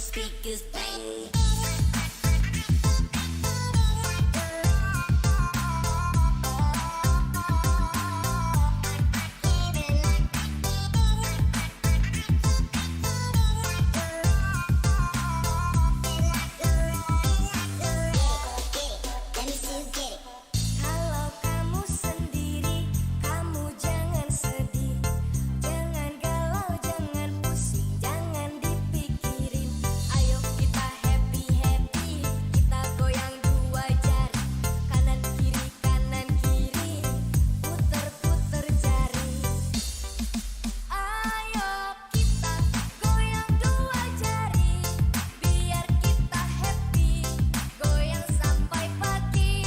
speakers bang. Kalau kamu sendiri, kamu jangan sedih, jangan galau, jangan pusing, jangan dipikirin. Ayo kita happy happy, kita goyang dua jari, kanan kiri, puter puter jari. Ayo kita goyang dua jari, biar kita happy, goyang sampai pagi.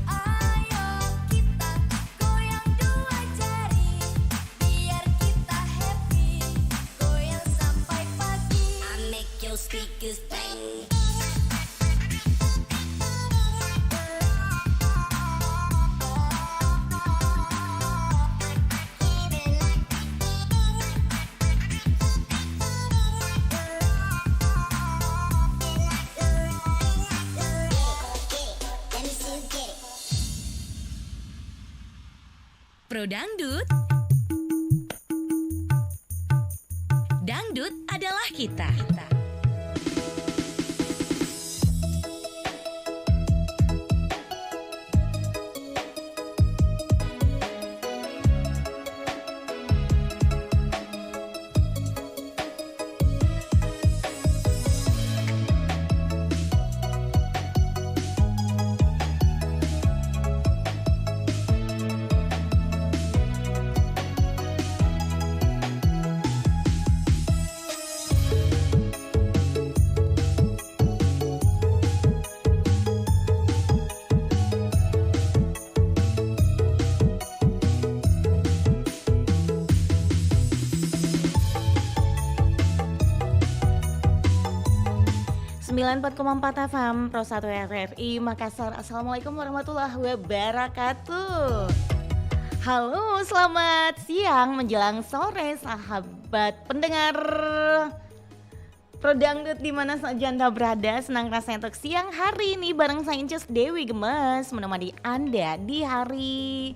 Ayo kita goyang dua jari, biar kita happy, goyang sampai pagi. I make your speakers bang. Pro Dangdut. Dangdut adalah kita. 94,4 FM Pro 1 RRI Makassar. Assalamualaikum warahmatullahi wabarakatuh. Halo, selamat siang menjelang sore sahabat pendengar Pro Dangdut di mana saja Anda berada. Senang rasanya untuk siang hari ini bareng saya Incus Dewi Gemes menemani Anda di hari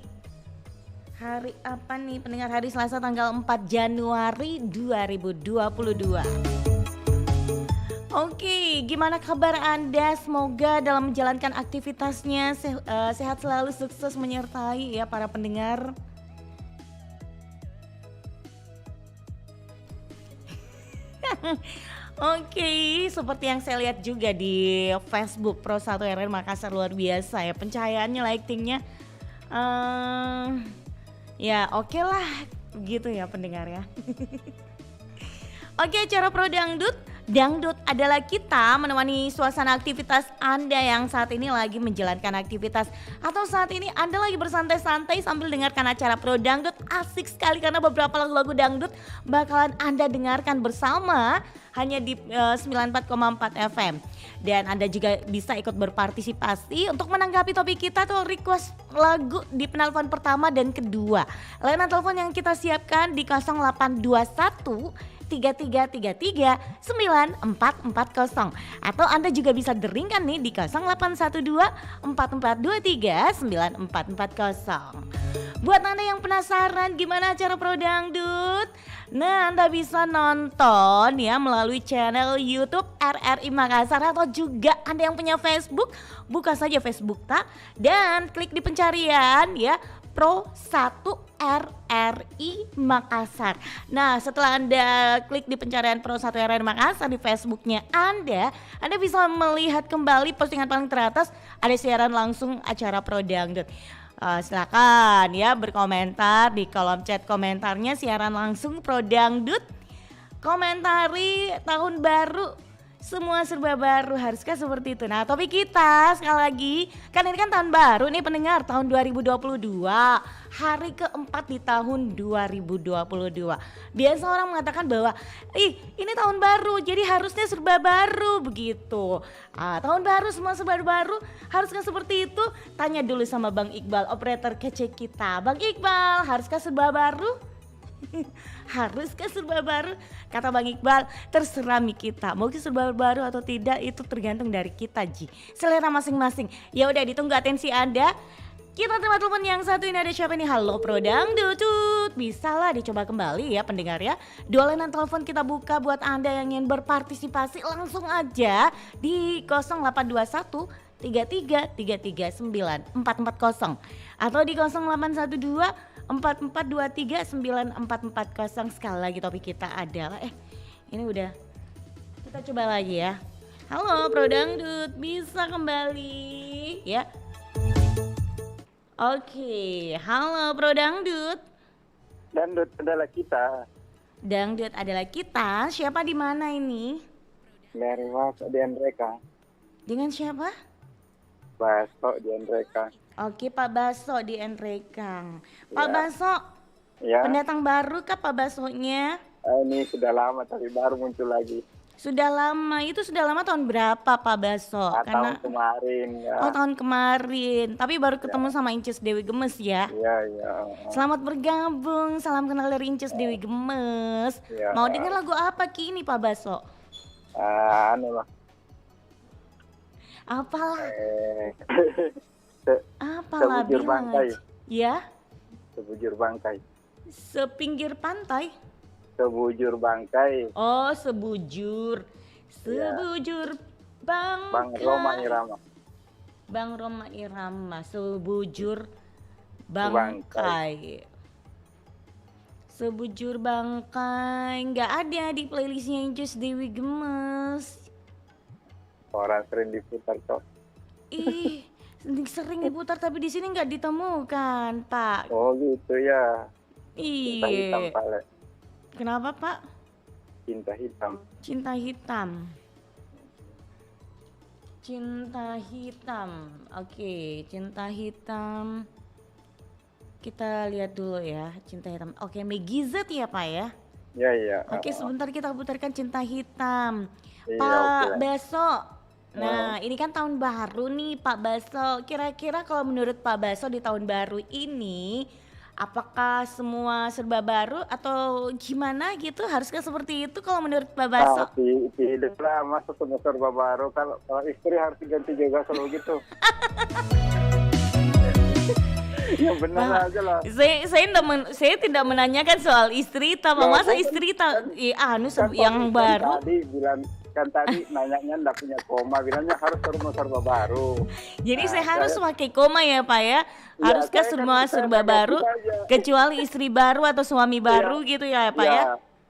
apa nih pendengar, hari Selasa tanggal 4 Januari 2022. Oke, gimana kabar Anda? Semoga dalam menjalankan aktivitasnya sehat selalu, sukses menyertai ya para pendengar. Oke, seperti yang saya lihat juga di Facebook Pro 1 RR Makassar, luar biasa ya pencahayaannya, lightingnya. Ya oke lah gitu ya pendengar ya. Oke, acara Pro Dangdut adalah kita menemani suasana aktivitas Anda yang saat ini lagi menjalankan aktivitas atau saat ini Anda lagi bersantai-santai sambil dengarkan acara Pro Dangdut. Asik sekali karena beberapa lagu-lagu dangdut bakalan Anda dengarkan bersama hanya di 94,4 FM. Dan Anda juga bisa ikut berpartisipasi untuk menanggapi topik kita atau request lagu di penelpon pertama dan kedua. Layanan telepon yang kita siapkan di 0821 3333 9440 atau Anda juga bisa deringkan nih di 0812 4423 9440. Buat Anda yang penasaran gimana acara Pro Dangdut, nah Anda bisa nonton ya melalui channel YouTube RRI Makassar atau juga Anda yang punya Facebook, buka saja Facebook dan klik di pencarian ya Pro 1 RRI Makassar. Nah, setelah Anda klik di pencarian Pro 1 RRI Makassar di Facebooknya Anda bisa melihat kembali postingan paling teratas, ada siaran langsung acara Pro Dangdut. Silakan ya berkomentar di kolom chat komentarnya siaran langsung Pro Dangdut. Komentari tahun baru, semua serba baru, haruskah seperti itu? Nah, topik kita sekali lagi, kan ini kan tahun baru nih pendengar, tahun 2022, hari keempat di tahun 2022. Biasa orang mengatakan bahwa, ini tahun baru, jadi harusnya serba baru begitu. Tahun baru semua serba baru, haruskah seperti itu? Tanya dulu sama Bang Iqbal, operator kece kita. Bang Iqbal, haruskah serba baru? Haruskah serba baru? Kata Bang Iqbal, terserah kita. Mau serba baru atau tidak itu tergantung dari kita, Ji. Selera masing-masing. Ya udah, ditunggu atensi Anda. Kita terima telepon yang satu ini, ada siapa nih? Halo Pro Dangdut. Bisa lah dicoba kembali ya pendengar ya. Dua layanan telepon kita buka buat Anda yang ingin berpartisipasi, langsung aja di 0821 33339440 atau di 0812 44239440. Sekali lagi topik kita adalah ini udah, kita coba lagi ya. Halo Pro Dangdut, bisa kembali ya. Oke, halo Pro Dangdut. Dangdut adalah kita. Dangdut adalah kita. Siapa di mana ini? Dari Baso di Andreka. Dengan siapa? Baso di Andreka. Oke, Pak Baso di Enrekang. Pak Ya. Baso, Ya, pendatang baru kah Pak Basonya? ini sudah lama tapi baru muncul lagi. Sudah lama, itu sudah lama tahun berapa Pak Baso? Tahun kemarin ya. Oh, tahun kemarin, tapi baru ketemu sama Inces Dewi Gemes ya? Iya, iya. Selamat bergabung, salam kenal dari Inces Dewi Gemes. Ya. Mau denger lagu apa kini Pak Baso? Anu lah. Apalah, Se- apalah Sebujur bilang bangkai. aja. Ya, Sebujur bangkai. sepinggir pantai. Sebujur bangkai. Oh, sebujur. Sebujur Bang bangkai. Roma Irama. Bang Roma Irama, sebujur bangkai. Sebujur bangkai, nggak ada di playlistnya Inces Dewi Gemes. Orang sering diputar kok. Ih, sering diputar tapi di sini nggak ditemukan, Pak. Oh gitu ya. Cinta hitam Iya. Pak. Kenapa, Pak? Cinta hitam. Cinta hitam. Cinta hitam. Oke, cinta hitam. Kita lihat dulu ya, cinta hitam. Oke, Meggy Z ya, Pak ya? Ya, iya. Oke, sebentar kita putarkan cinta hitam. Iya, Pak oke. Baso. Nah, ini kan tahun baru nih, Pak Baso. Kira-kira kalau menurut Pak Baso di tahun baru ini, apakah semua serba baru atau gimana gitu? Haruskah seperti itu kalau menurut Pak Baso? Tidak lah, masa semua serba baru. Kalau istri harus diganti juga kalau gitu. Ya benar Pak, aja lah. saya tidak menanyakan soal istri, tapi Loh, masa kan- istri Kan yang tadi- baru. Kan tadi nanyanya enggak punya koma, bilangnya harus serba baru. Jadi Nah, saya harus saya- pakai koma ya Pak ya? Haruskah saya kan semua bisa serba negatif baru aja. kecuali istri baru atau suami baru gitu ya Pak ya?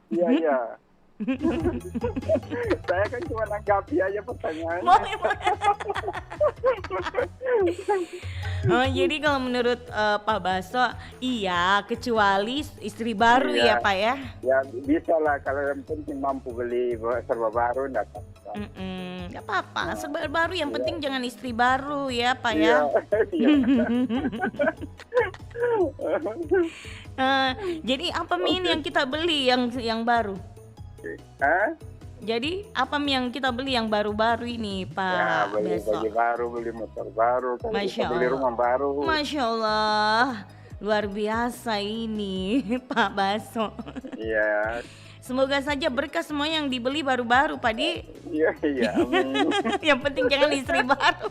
Iya, iya. Saya kan cuma nanggapi aja pertanyaannya. Boleh, boleh. Oh, jadi kalau menurut Pak Baso, iya kecuali istri baru Iya. ya Pak ya? Ya bisa lah, kalau yang penting mampu beli serba baru enggak apa-apa. Gak apa-apa, serba baru yang penting jangan istri baru ya Pak Iya, ya? iya. Jadi apa Min yang kita beli yang baru? Hah? Jadi apa yang kita beli yang baru-baru ini Ya, Pak beli Baso? baju baru, beli motor baru, kan Masya bisa beli Allah. rumah baru. Masya Allah, luar biasa ini Pak Baso. Iya, Semoga saja berkah semua yang dibeli baru-baru Pak Di. iya, iya. Amin. Yang penting jangan istri baru.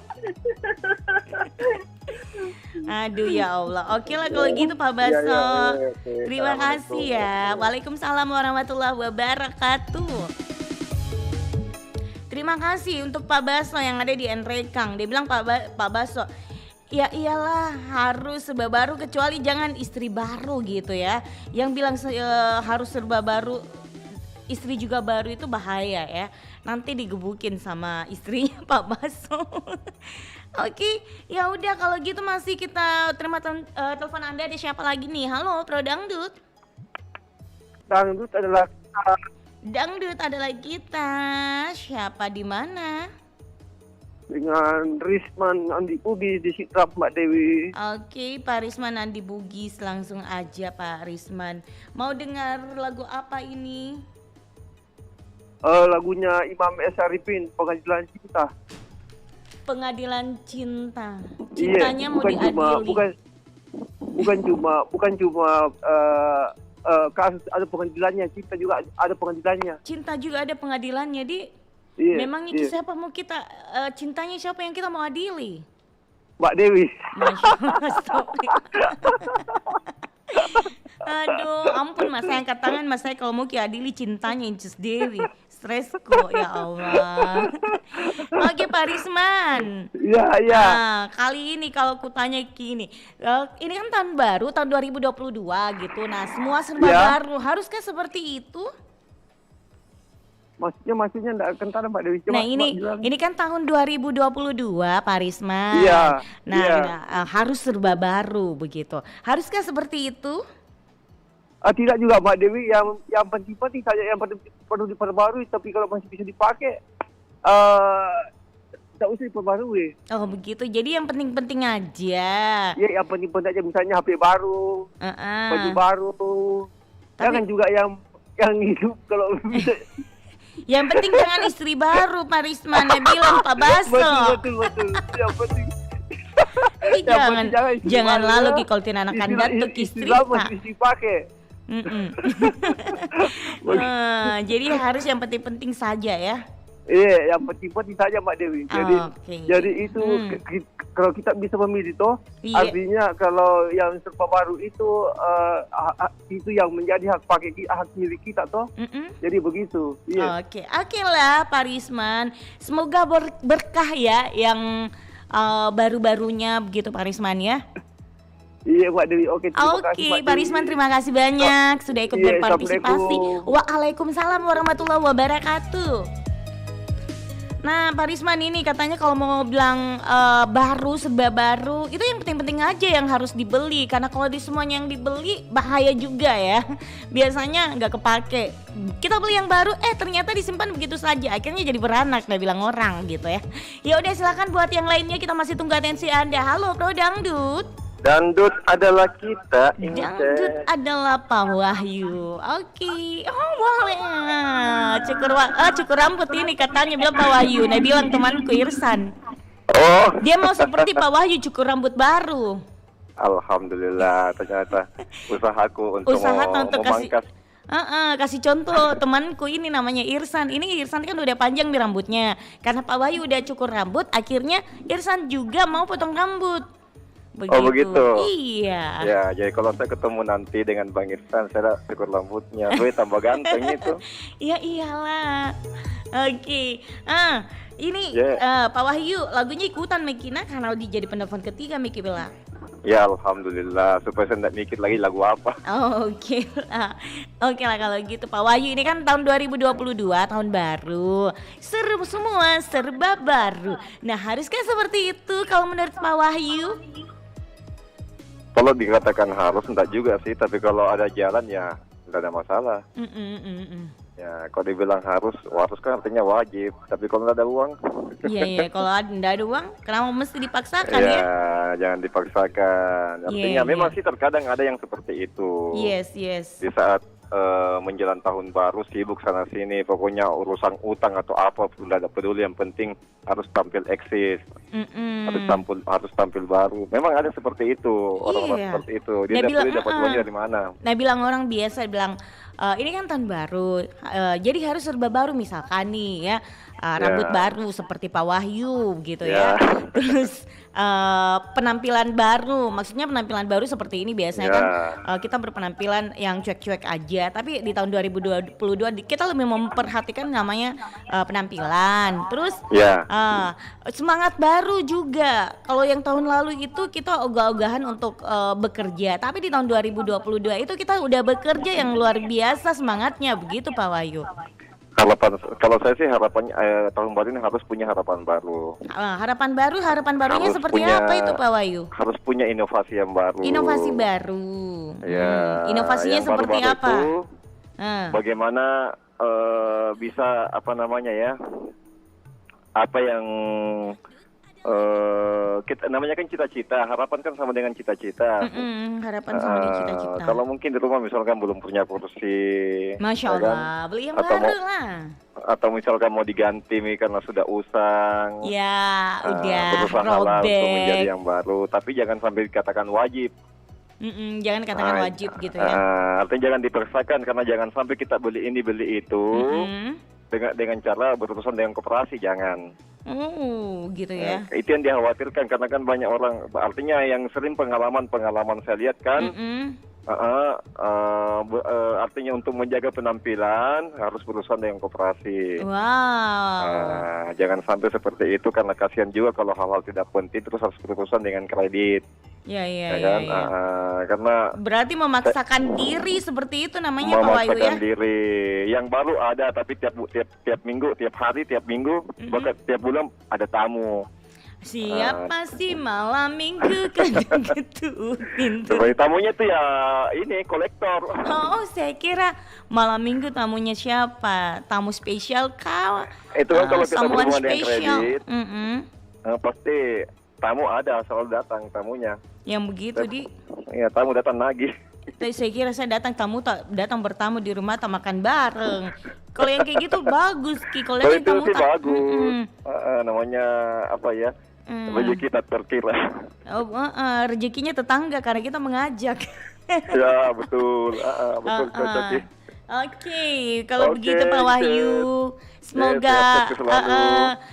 Aduh ya Allah. Oke lah kalau gitu Pak Baso. Iya, iya, oke. Terima kasih ya. Assalamualaikum. Waalaikumsalam warahmatullahi wabarakatuh. Terima kasih untuk Pak Baso yang ada di Enrekang. Dia bilang Pak Baso, ya iyalah harus serba baru kecuali jangan istri baru gitu ya. Yang bilang harus serba baru, istri juga baru itu bahaya ya. Nanti digebukin sama istrinya Pak Baso. Oke, ya udah kalau gitu masih kita terima telepon Anda. Ada siapa lagi nih? Halo, Pro Dangdut. Dangdut adalah Dangdut adalah kita. Siapa di mana? dengan Risman Andi Bugis di Sitrap Mbak Dewi. Oke, Pak Risman Andi Bugis, langsung aja Pak Risman. Mau dengar lagu apa ini? Lagunya Imam S. Arifin, Pengadilan Cinta. Pengadilan Cinta. Cintanya mau bukan diadili. cuma bukan cuma kasus ada pengadilannya, cinta juga ada pengadilannya. Cinta juga ada pengadilannya, Di. Iya, Memang itu iya. siapa mau kita cintanya siapa yang kita mau adili? Mbak Dewi. Masya Allah, astagfirullah. Aduh, ampun Mas, saya angkat tangan Mas, saya kalau mau Ki adili cintanya Inces Dewi. Stres kok, ya Allah. Oke Pak Risman. Iya, iya. Nah, kali ini kalau kutanya Ki ini kan tahun baru, tahun 2022 gitu. Nah, semua serba Ya. baru. Haruskah seperti itu? Maksudnya enggak kentara Mbak Dewi. Coba Nah Mbak bilang. ini kan tahun 2022 Pak Risman. Iya, Nah, iya. harus serba baru begitu. Haruskah seperti itu? Tidak juga Mbak Dewi, yang penting saja yang perlu diperbarui, tapi kalau masih bisa dipakai tidak usah diperbarui. Oh begitu. Jadi yang penting-penting aja. Ya, yang penting aja misalnya HP baru, baju baru. Jangan juga yang hidup kalau bisa. Yang penting jangan istri baru Pak Risman, ya bilang Pak Baso. Betul. Yang penting. Tapi yang penting istri jangan baru, lalu Ki kalau tina anak kandat tuh istri. lama masih dipakai. Jadi harus yang penting-penting saja ya. Iya, yang penting saja Mbak Dewi. Jadi itu kalau kita bisa memilih toh, Iya. artinya kalau yang serba baru itu yang menjadi hak milik kita toh. Jadi begitu. Iya. Oke lah Pak Risman. Semoga berkah ya yang baru-barunya begitu Pak Risman ya. Iya Mbak Dewi, oke terima kasih Oke, Mbak Pak Dewi. Risman terima kasih banyak sudah ikut Iya, berpartisipasi. Assalamualaikum. Waalaikumsalam warahmatullahi wabarakatuh. Nah Pak Risman ini katanya kalau mau bilang baru, serba baru, itu yang penting-penting aja yang harus dibeli. Karena kalau di semuanya yang dibeli bahaya juga ya. Biasanya nggak kepake. Kita beli yang baru, ternyata disimpan begitu saja. Akhirnya jadi beranak, udah bilang orang gitu ya. Ya udah silakan buat yang lainnya, kita masih tunggu atensi Anda. Halo Bro Dangdut. Dangdut adalah kita. Dangdut adalah Pak Wahyu. Oke. Oh boleh. Cukur rambut ini katanya bilang Pak Wahyu. Nah bilang temanku Irsan. Oh, Dia mau seperti Pak Wahyu cukur rambut baru. alhamdulillah ternyata usahaku untuk memangkas. Kasih contoh temanku ini namanya Irsan. Ini Irsan kan udah panjang di rambutnya. Karena Pak Wahyu udah cukur rambut, akhirnya Irsan juga mau potong rambut. Oh begitu. Iya. Ya, jadi kalau saya ketemu nanti dengan Bang Irsan, saya cukur rambutnya, gue tambah ganteng itu. Ya iyalah. Oke. Ini Yeah. Pak Wahyu lagunya ikutan Mekina karena jadi penelpon ketiga Miki bilang. Ya alhamdulillah, supaya saya tidak mikir lagi lagu apa. Oh, oke lah. Oke lah kalau gitu Pak Wahyu, ini kan tahun 2022, tahun baru. Seru semua, serba baru. Nah, haruskah seperti itu kalau menurut Pak Wahyu? Kalau dikatakan harus enggak juga sih, tapi kalau ada jalan ya enggak ada masalah. Ya, kalau dibilang harus kan artinya wajib. Tapi kalau nggak ada uang, Iya, kalau nggak ada uang, kenapa mesti dipaksakan ya? ya jangan dipaksakan. Artinya Iya, memang iya. sih terkadang ada yang seperti itu. Yes. Di saat menjelang tahun baru sibuk sana sini, pokoknya urusan utang atau apa pun nggak ada peduli. Yang penting harus tampil eksis, harus tampil baru. Memang ada seperti itu, orang-orang Iya. seperti itu. Dia Dia bilang, dapat uangnya dari mana? Nah bilang orang biasa bilang ini kan tahun baru, jadi harus serba baru misalkan nih ya, rambut Ya. baru seperti Pak Wahyu gitu Ya. ya. Terus penampilan baru, maksudnya penampilan baru seperti ini biasanya Ya. kan kita berpenampilan yang cuek-cuek aja. Tapi di tahun 2022 kita lebih memperhatikan namanya penampilan. Terus Ya. semangat baru juga. Kalau yang tahun lalu itu kita ogah-ogahan untuk bekerja, tapi di tahun 2022 itu kita udah bekerja yang luar biasa semangatnya, begitu Pak Wahyu. Kalau saya sih harapannya tahun baru ini harus punya harapan baru. Harapan barunya Harus seperti punya- apa itu Pak Wahyu? Harus punya inovasi yang baru. Inovasi baru. Ya. Inovasinya yang seperti baru-baru apa? itu, Ah. bagaimana bisa apa yang kita namanya kan cita-cita, harapan kan sama dengan cita-cita. Harapan sama dengan cita-cita. Kalau mungkin di rumah misalkan belum punya kursi, Masya ya kan? Allah, beli yang Atau baru lah. Atau misalkan mau diganti karena sudah usang. Ya, udah Berusahalah untuk menjadi robek. yang baru, tapi jangan sampai dikatakan wajib. Jangan katakan wajib gitu ya. Artinya jangan dipaksakan, karena jangan sampai kita beli ini beli itu dengan cara berurusan dengan koperasi, jangan. Gitu ya. Itu yang dikhawatirkan, karena kan banyak orang, artinya yang sering pengalaman saya lihat kan, artinya untuk menjaga penampilan harus berurusan dengan koperasi. Wow. Jangan sampai seperti itu, karena kasihan juga kalau hal-hal tidak penting terus harus berurusan dengan kredit. Ya, Kan? Karena berarti memaksakan diri seperti itu namanya Pak Wahyu ya. Memaksakan diri. Yang baru ada, tapi tiap minggu, tiap hari, tiap minggu, bahkan tiap bulan ada tamu. Siapa sih malam minggu kan gitu pintu. Sebagai tamunya tuh ya ini kolektor. Oh, saya kira malam minggu tamunya siapa? Tamu spesial kau? Itu kan kalau kita someone berhubungan dengan special. kredit, pasti tamu ada, selalu datang tamunya. Yang begitu di. Iya, tamu datang lagi. Saya kira saya datang datang bertamu di rumah tak makan bareng. Kalau yang kayak gitu bagus Ki. Kalau yang itu kamu sih tak bagus. Namanya apa ya? Rezeki kita terkira. Rezekinya tetangga karena kita mengajak. Ya betul, betul cocok sih. Oke, kalau begitu Pak Wahyu,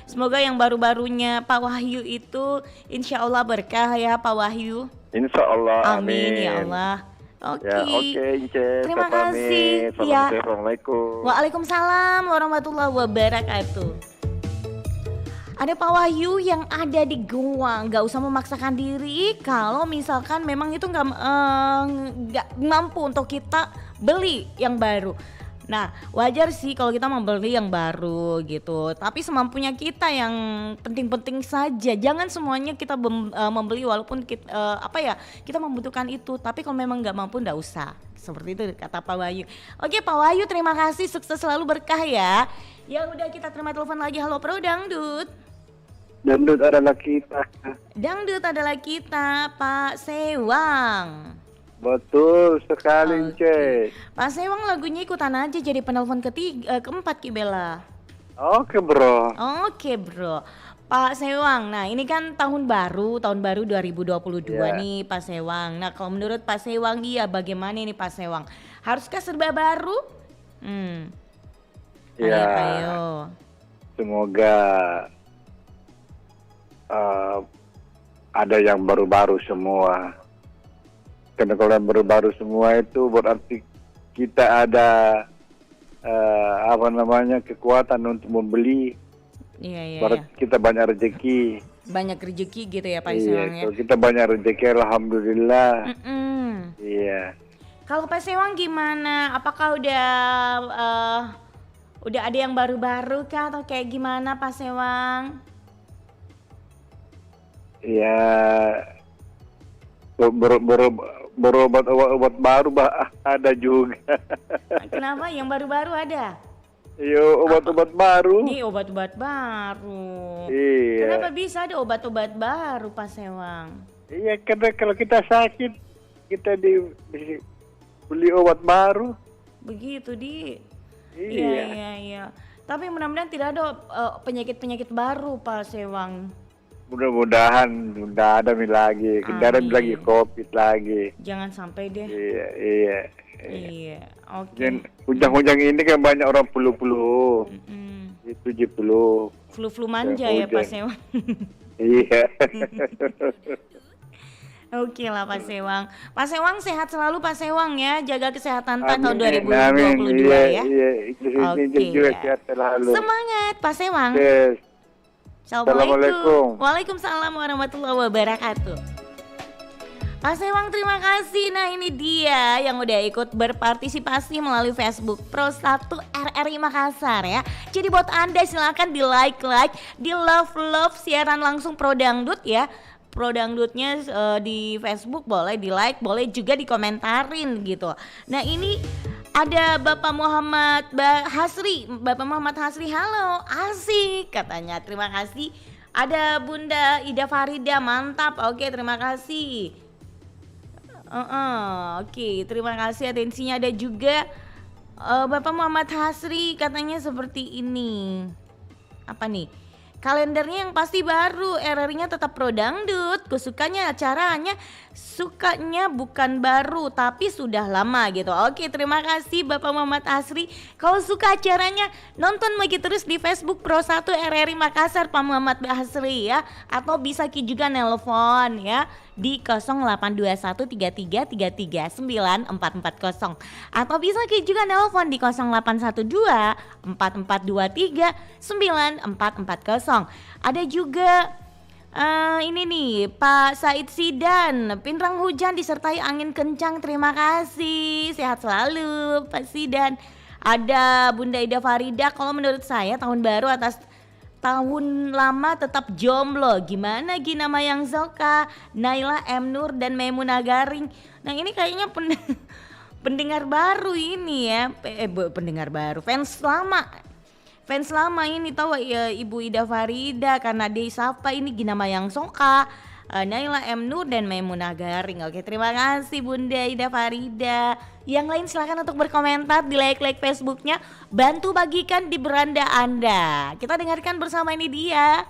semoga yang baru-barunya Pak Wahyu itu insya Allah berkah ya Pak Wahyu. Insya Allah, amin ya Allah. Oke, ya, oke, Inces, terima kasih. Ya. Assalamualaikum. Waalaikumsalam warahmatullahi wabarakatuh. Ada Pak Wahyu yang ada di Goa, nggak usah memaksakan diri kalau misalkan memang itu nggak mampu untuk kita beli yang baru. Nah, wajar sih kalau kita membeli yang baru gitu. Tapi semampunya kita yang penting-penting saja. Jangan semuanya kita membeli walaupun kita membutuhkan itu. Tapi kalau memang nggak mampu nggak usah. Seperti itu kata Pak Wahyu. Oke Pak Wahyu, terima kasih, sukses selalu, berkah ya. Ya udah, kita terima telepon lagi. Halo Pro Dangdut. Dangdut adalah kita. Dangdut adalah kita, Pak Sewang. Betul sekali, Cek. Pak Sewang, lagunya ikutan aja jadi penelpon keempat Ki Bella. Oke, Bro. Oke, Bro. Pak Sewang, nah ini kan tahun baru 2022 nih Pak Sewang. Nah kalau menurut Pak Sewang bagaimana nih Pak Sewang? Haruskah serba baru? Ayo. Semoga ada yang baru-baru semua. Karena kalau yang baru-baru semua itu berarti kita ada kekuatan untuk membeli. Iya. Berarti kita banyak rezeki. Banyak rezeki gitu ya Pak Sewang ya. Kita banyak rezeki, alhamdulillah. Iya. Kalau Pak Sewang gimana? Apakah udah ada yang baru-baru kah atau kayak gimana Pak Sewang? Ya, berobat baru ada juga. Kenapa? Yang baru-baru ada? Iya, obat-obat baru. Nih obat-obat baru. Iya. Kenapa bisa ada obat-obat baru Pak Sewang? Iya, karena kalau kita sakit kita beli obat baru. Begitu di. Iya. Iya. Tapi mudah-mudahan tidak ada penyakit-penyakit baru Pak Sewang. Mudah-mudahan tidak ada lagi. Tidak ada lagi COVID lagi. Jangan sampai deh. Iya. Oke. Ujang-ujang ini kan banyak orang flu. Itu flu. Flu manja ya Pak Sewang. Iya. Oke lah Pak Sewang. Pak Sewang sehat selalu Pak Sewang ya. Jaga kesehatan tahun 2022 ya. Iya. Oke. Sehat selalu. Semangat Pak Sewang. Yes. Assalamualaikum. Waalaikumsalam warahmatullahi wabarakatuh. Pak Sewang, terima kasih. Nah ini dia yang udah ikut berpartisipasi melalui Facebook Pro 1 RRI Makassar ya. Jadi buat Anda silakan di like, di love siaran langsung Pro Dangdut ya. Pro Dangdutnya di Facebook boleh di like, boleh juga dikomentarin gitu. Nah ini ada Bapak Muhammad Hasri. Bapak Muhammad Hasri, halo, asik katanya, terima kasih. Ada Bunda Ida Farida, mantap, oke terima kasih. Oke, terima kasih atensinya. Ada juga Bapak Muhammad Hasri katanya seperti ini. Apa nih? Kalendernya yang pasti baru, RRI-nya tetap Pro Dangdut. Kusukanya acaranya, sukanya bukan baru tapi sudah lama gitu. Oke, terima kasih Bapak Muhammad Asri. Kalau suka acaranya, nonton lagi terus di Facebook Pro 1 RRI Makassar Pak Muhammad Asri ya. Atau bisa juga nelpon ya di 082133339440, atau bisa juga nelpon di 081244239440. Ada juga ini nih Pak Said Sidan, Pinrang hujan disertai angin kencang. Terima kasih, sehat selalu Pak Sidan. Ada Bunda Ida Farida, kalau menurut saya tahun baru atas tahun lama tetap jomblo. Gimana nama yang Zoka, Naila M Nur dan Memunah Garing. Nah ini kayaknya pendengar baru ini ya, pendengar baru, fans lama ini tahu ya Ibu Ida Farida, karena dia sapa ini nama yang Zoka, Naila M Nur dan Memunah Garing. Oke, terima kasih Bunda Ida Farida. Yang lain silakan untuk berkomentar di like Facebooknya, bantu bagikan di beranda Anda. Kita dengarkan bersama ini dia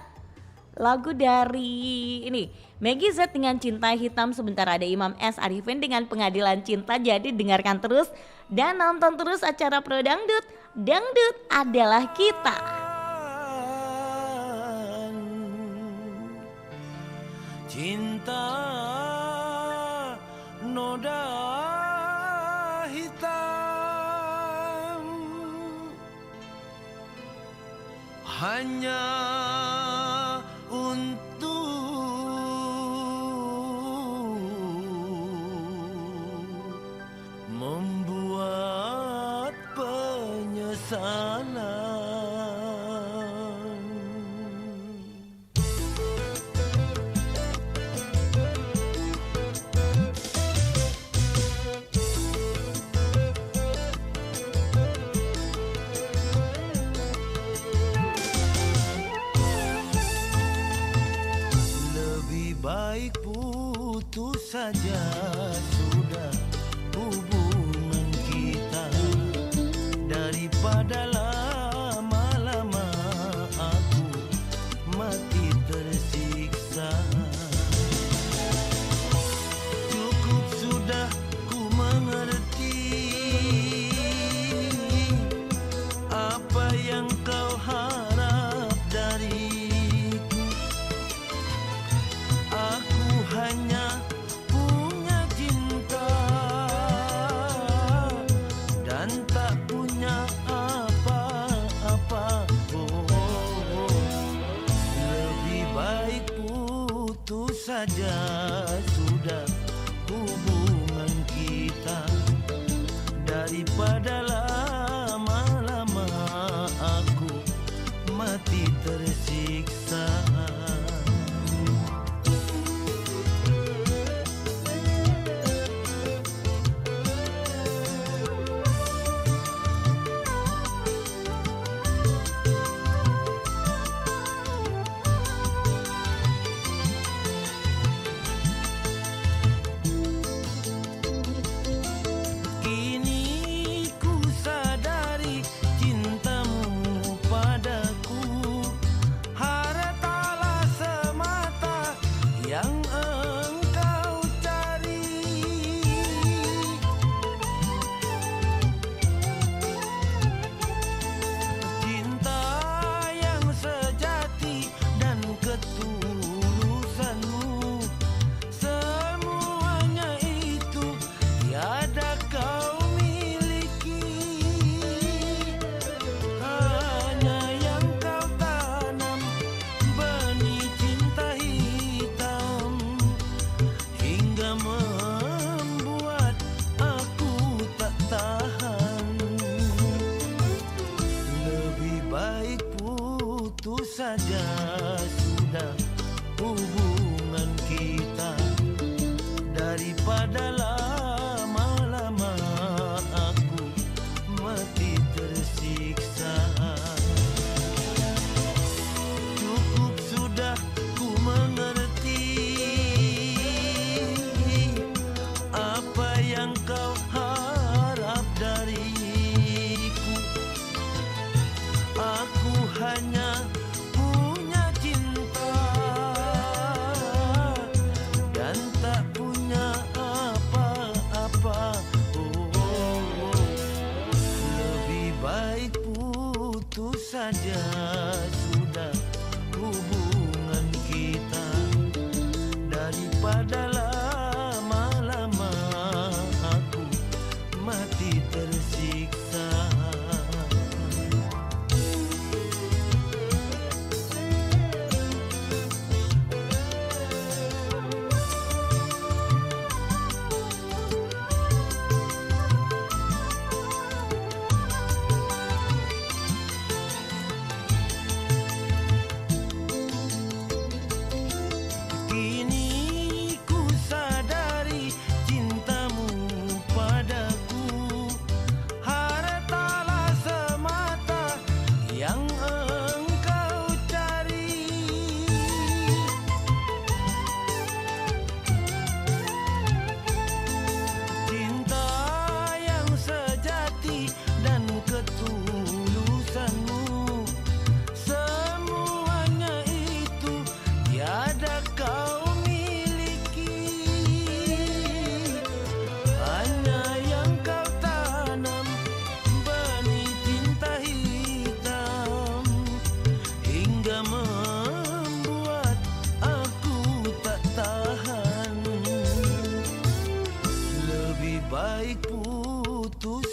lagu dari ini Maggie Z dengan Cinta Hitam. Sebentar ada Imam S Arifin dengan Pengadilan Cinta. Jadi dengarkan terus dan nonton terus acara Pro Dangdut. Dangdut adalah kita. Cinta noda hitam hanya untuk membuat penyesalan. Baik putus saja sudah hubungan kita, daripada lama-lama aku mati tersiksa. Cukup sudah ku mengerti apa yang kau harap dari hanya punya cinta dan tak punya apa-apa. Lebih baik putus saja sudah hubungan kita, daripada lama-lama aku mati tersiksa. Saja sudah hubungan kita, daripada lama-lama aku mati tersiksa. Cukup sudah ku mengerti apa yang kau harap dariku. Aku hanya punya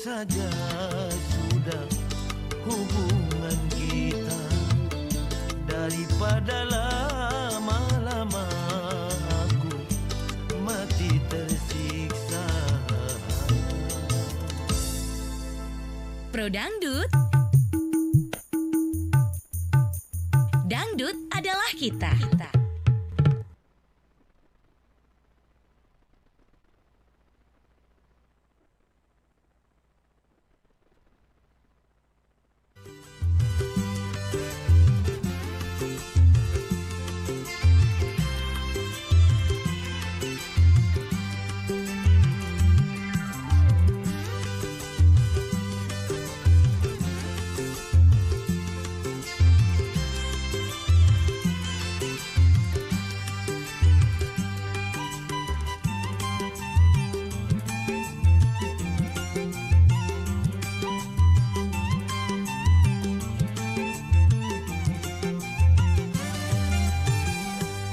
saja sudah hubungan kita, daripada lama-lama aku mati tersiksa. Pro Dangdut. Dangdut adalah kita.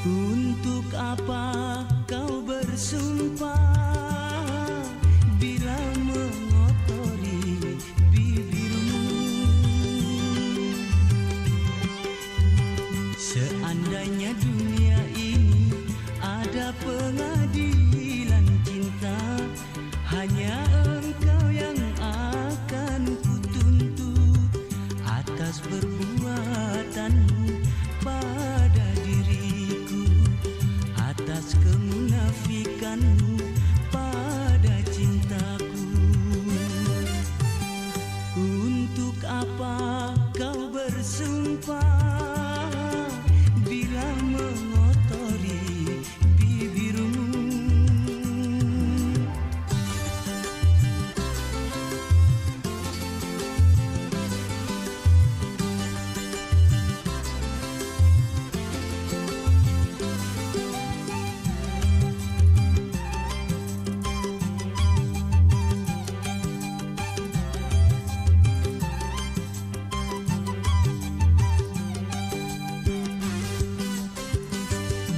Untuk apa kau bersumpah bila mengotori bibirmu? Seandainya dunia ini ada pengadilan cinta, hanya engkau yang akan kutuntut atas perbuatanmu pada diriku, atas kemunafikanmu pada cintaku. Untuk apa kau bersumpah bila mengotori bibirmu?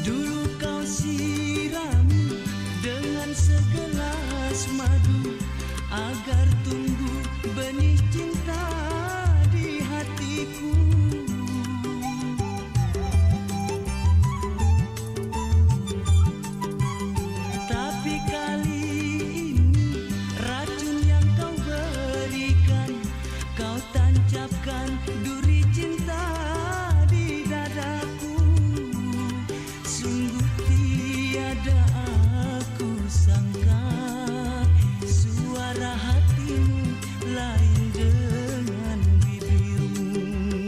Dulu kau sirami dengan segelas madu agar tumbuh benih cinta di hatiku. Tapi kali ini racun yang kau berikan, kau tancapkan duri cinta di dadaku. Sungguh tiada aku sangka suara hatimu lain dengan bibirmu.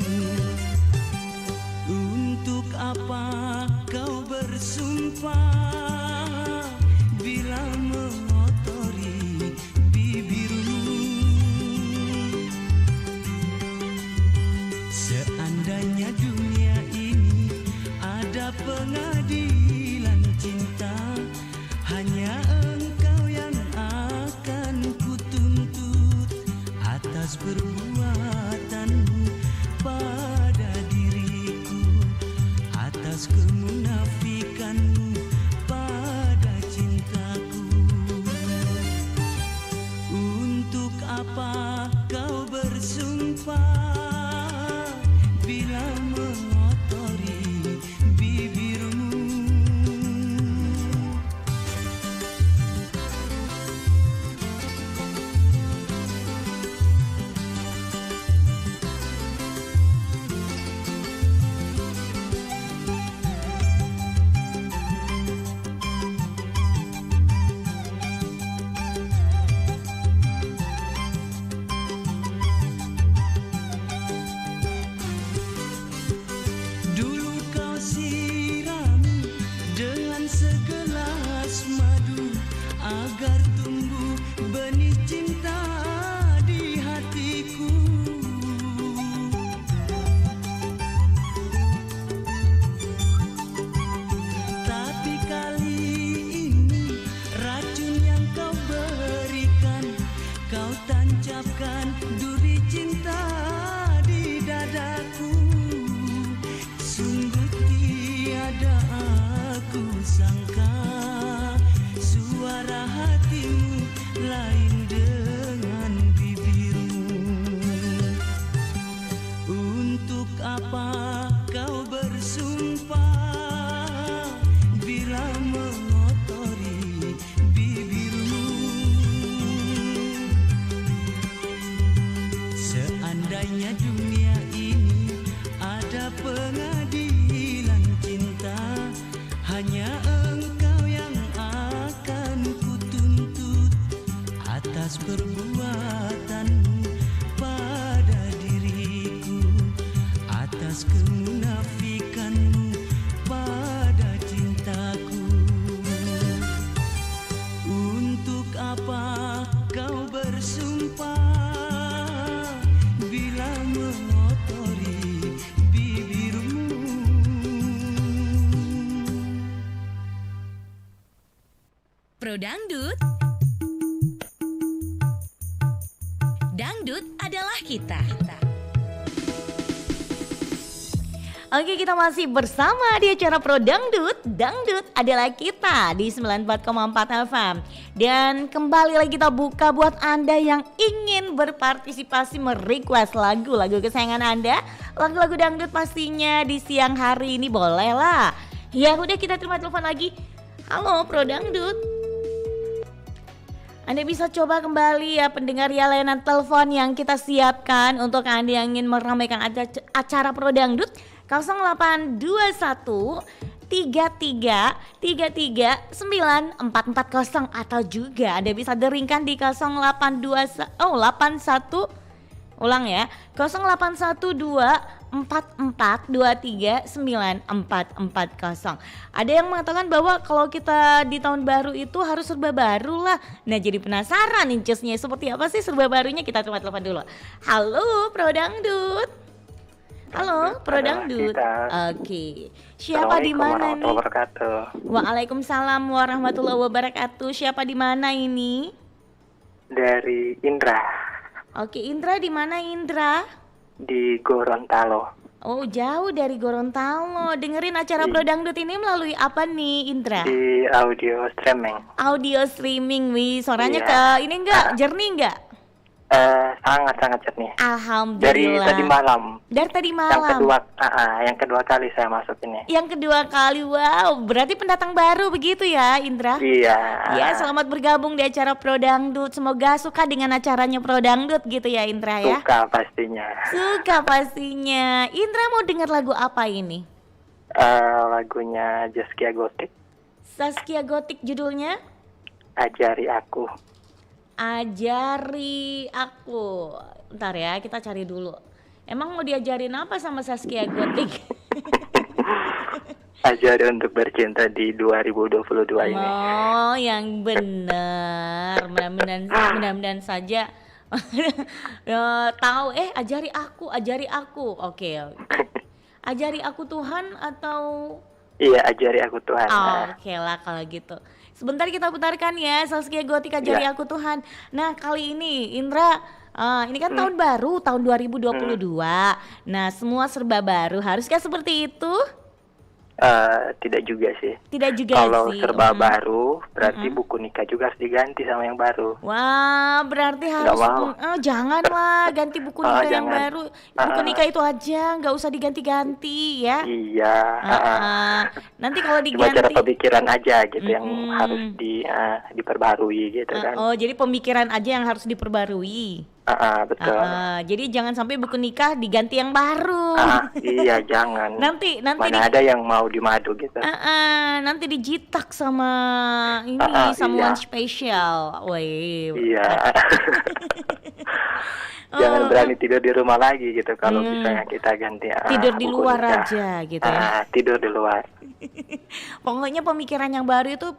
Untuk apa kau bersumpah bila mengotori bibirmu? Seandainya dunia ini ada pengadilan cinta, hanya engkau yang akan kutuntut atas perbuatanmu pada diriku, atas kemunafikanmu pada cintaku. Untuk apa kau bersumpah bila mengotori bibirmu? Dulu kau sirami dengan segelas madu agar tumbuh benih cinta di hatiku. Tapi kali ini racun yang kau berikan, kau tancapkan duri cinta di dadaku. Sungguh tiada aku sangka suara hatimu lain dengan Pro Dangdut. Dangdut adalah kita. Oke, kita masih bersama di acara Pro Dangdut. Dangdut adalah kita di 94,4 FM. Dan kembali lagi kita buka buat Anda yang ingin berpartisipasi merequest lagu-lagu kesayangan Anda. Lagu-lagu dangdut pastinya di siang hari ini boleh lah. Ya udah, kita terima telepon lagi. Halo Pro Dangdut. Anda bisa coba kembali ya pendengar ya layanan telepon yang kita siapkan untuk Anda yang ingin meramaikan acara Pro Dangdut 0821 33 940 atau juga Anda bisa deringkan di 81 ulang ya 081244239440. Ada yang mengatakan bahwa kalau kita di tahun baru itu harus serba baru lah. Nah jadi penasaran incesnya seperti apa sih serba barunya, kita coba telepon dulu. Halo Pro Dangdut. Halo Pro Dangdut. Oke. Siapa di mana nih? Waalaikumsalam warahmatullahi wabarakatuh. Siapa di mana ini? Dari Indra. Oke, Indra di mana Indra? Di Gorontalo. Oh, jauh dari Gorontalo. Dengerin acara Pro Dangdut ini melalui apa nih, Indra? Di audio streaming. Audio streaming, wih. Suaranya Iya. ke ini enggak? Jernih enggak? Sangat jernih. Alhamdulillah. Dari tadi malam. Dari tadi malam. Yang kedua kali saya masuk ini. Yang kedua kali, wow. Berarti pendatang baru begitu ya, Indra? Iya. Ya, selamat bergabung di acara Pro Dangdut. Semoga suka dengan acaranya Pro Dangdut gitu ya, Indra ya. Suka pastinya. Suka pastinya. Indra mau dengar lagu apa ini? Lagunya Zaskia Gotik. Zaskia Gotik judulnya? Ajari Aku. Ajari Aku. Bentar ya, kita cari dulu. Emang mau diajarin apa sama Zaskia Gotik? Ajari untuk bercinta di 2022 ini. Oh, yang benar. Mudah-mudahan saja tahu. Ajari aku. Oke. Ajari aku Tuhan atau? Iya, ajari aku Tuhan. Oke lah kalau gitu. Sebentar kita putarkan ya Zaskia Gotik Ajari Aku Tuhan. Nah kali ini Indra, ini kan tahun baru, tahun 2022. Nah semua serba baru, haruskah seperti itu? Tidak juga sih. Tidak juga Kalau sih. serba baru, berarti buku nikah juga harus diganti sama yang baru. Wah, berarti harus janganlah ganti buku nikah yang jangan. baru. Buku nikah itu aja, nggak usah diganti-ganti ya. Iya. Nanti kalau Cuma cara diganti, pemikiran aja gitu yang harus diperbarui gitu kan. oh jadi pemikiran aja yang harus diperbarui. Betul. Jadi jangan sampai buku nikah diganti yang baru. Iya, jangan. Nanti Mana ada yang mau dimadu gitu. nanti dijitak sama ini someone special. Woi. Iya. Jangan berani tidur di rumah lagi gitu kalau misalnya kita ganti tidur di buku luar nikah. aja gitu ya. Tidur di luar. Pokoknya pemikiran yang baru itu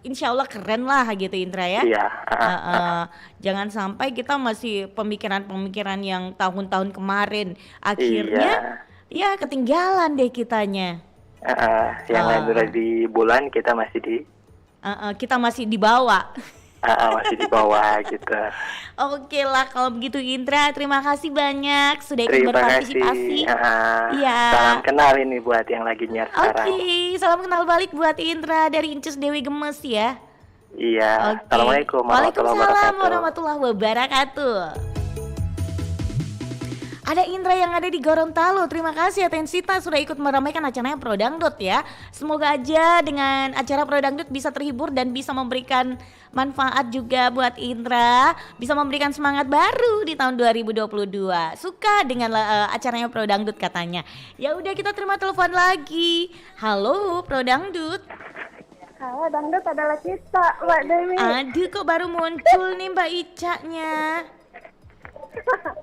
insya Allah keren lah gitu Indra ya. Iya. Jangan sampai kita masih pemikiran-pemikiran yang tahun-tahun kemarin. Akhirnya ya ketinggalan deh kitanya. Yang lain udah di bulan kita masih di bawah. Masih di bawah gitu. Oke lah kalau begitu Indra, terima kasih banyak sudah ikut Terima berpartisipasi. kasih. Iya. Salam kenal ini buat yang lagi nyiar sekarang. Oke, salam kenal balik buat Indra dari Incus Dewi Gemes ya. Iya. Oke. Assalamualaikum Waalaikumsalam warahmatullahi wabarakatuh. Ada Indra yang ada di Gorontalo. Terima kasih Atensita sudah ikut meramaikan acaranya Pro Dangdut ya. Semoga aja dengan acara Pro Dangdut bisa terhibur dan bisa memberikan manfaat juga buat Indra, bisa memberikan semangat baru di tahun 2022. Suka dengan acaranya Pro Dangdut katanya. Ya udah kita terima telepon lagi. Halo Pro Dangdut. Halo Dangdut adalah kita, Mbak Dewi. Aduh kok baru muncul nih Mbak Ica-nya.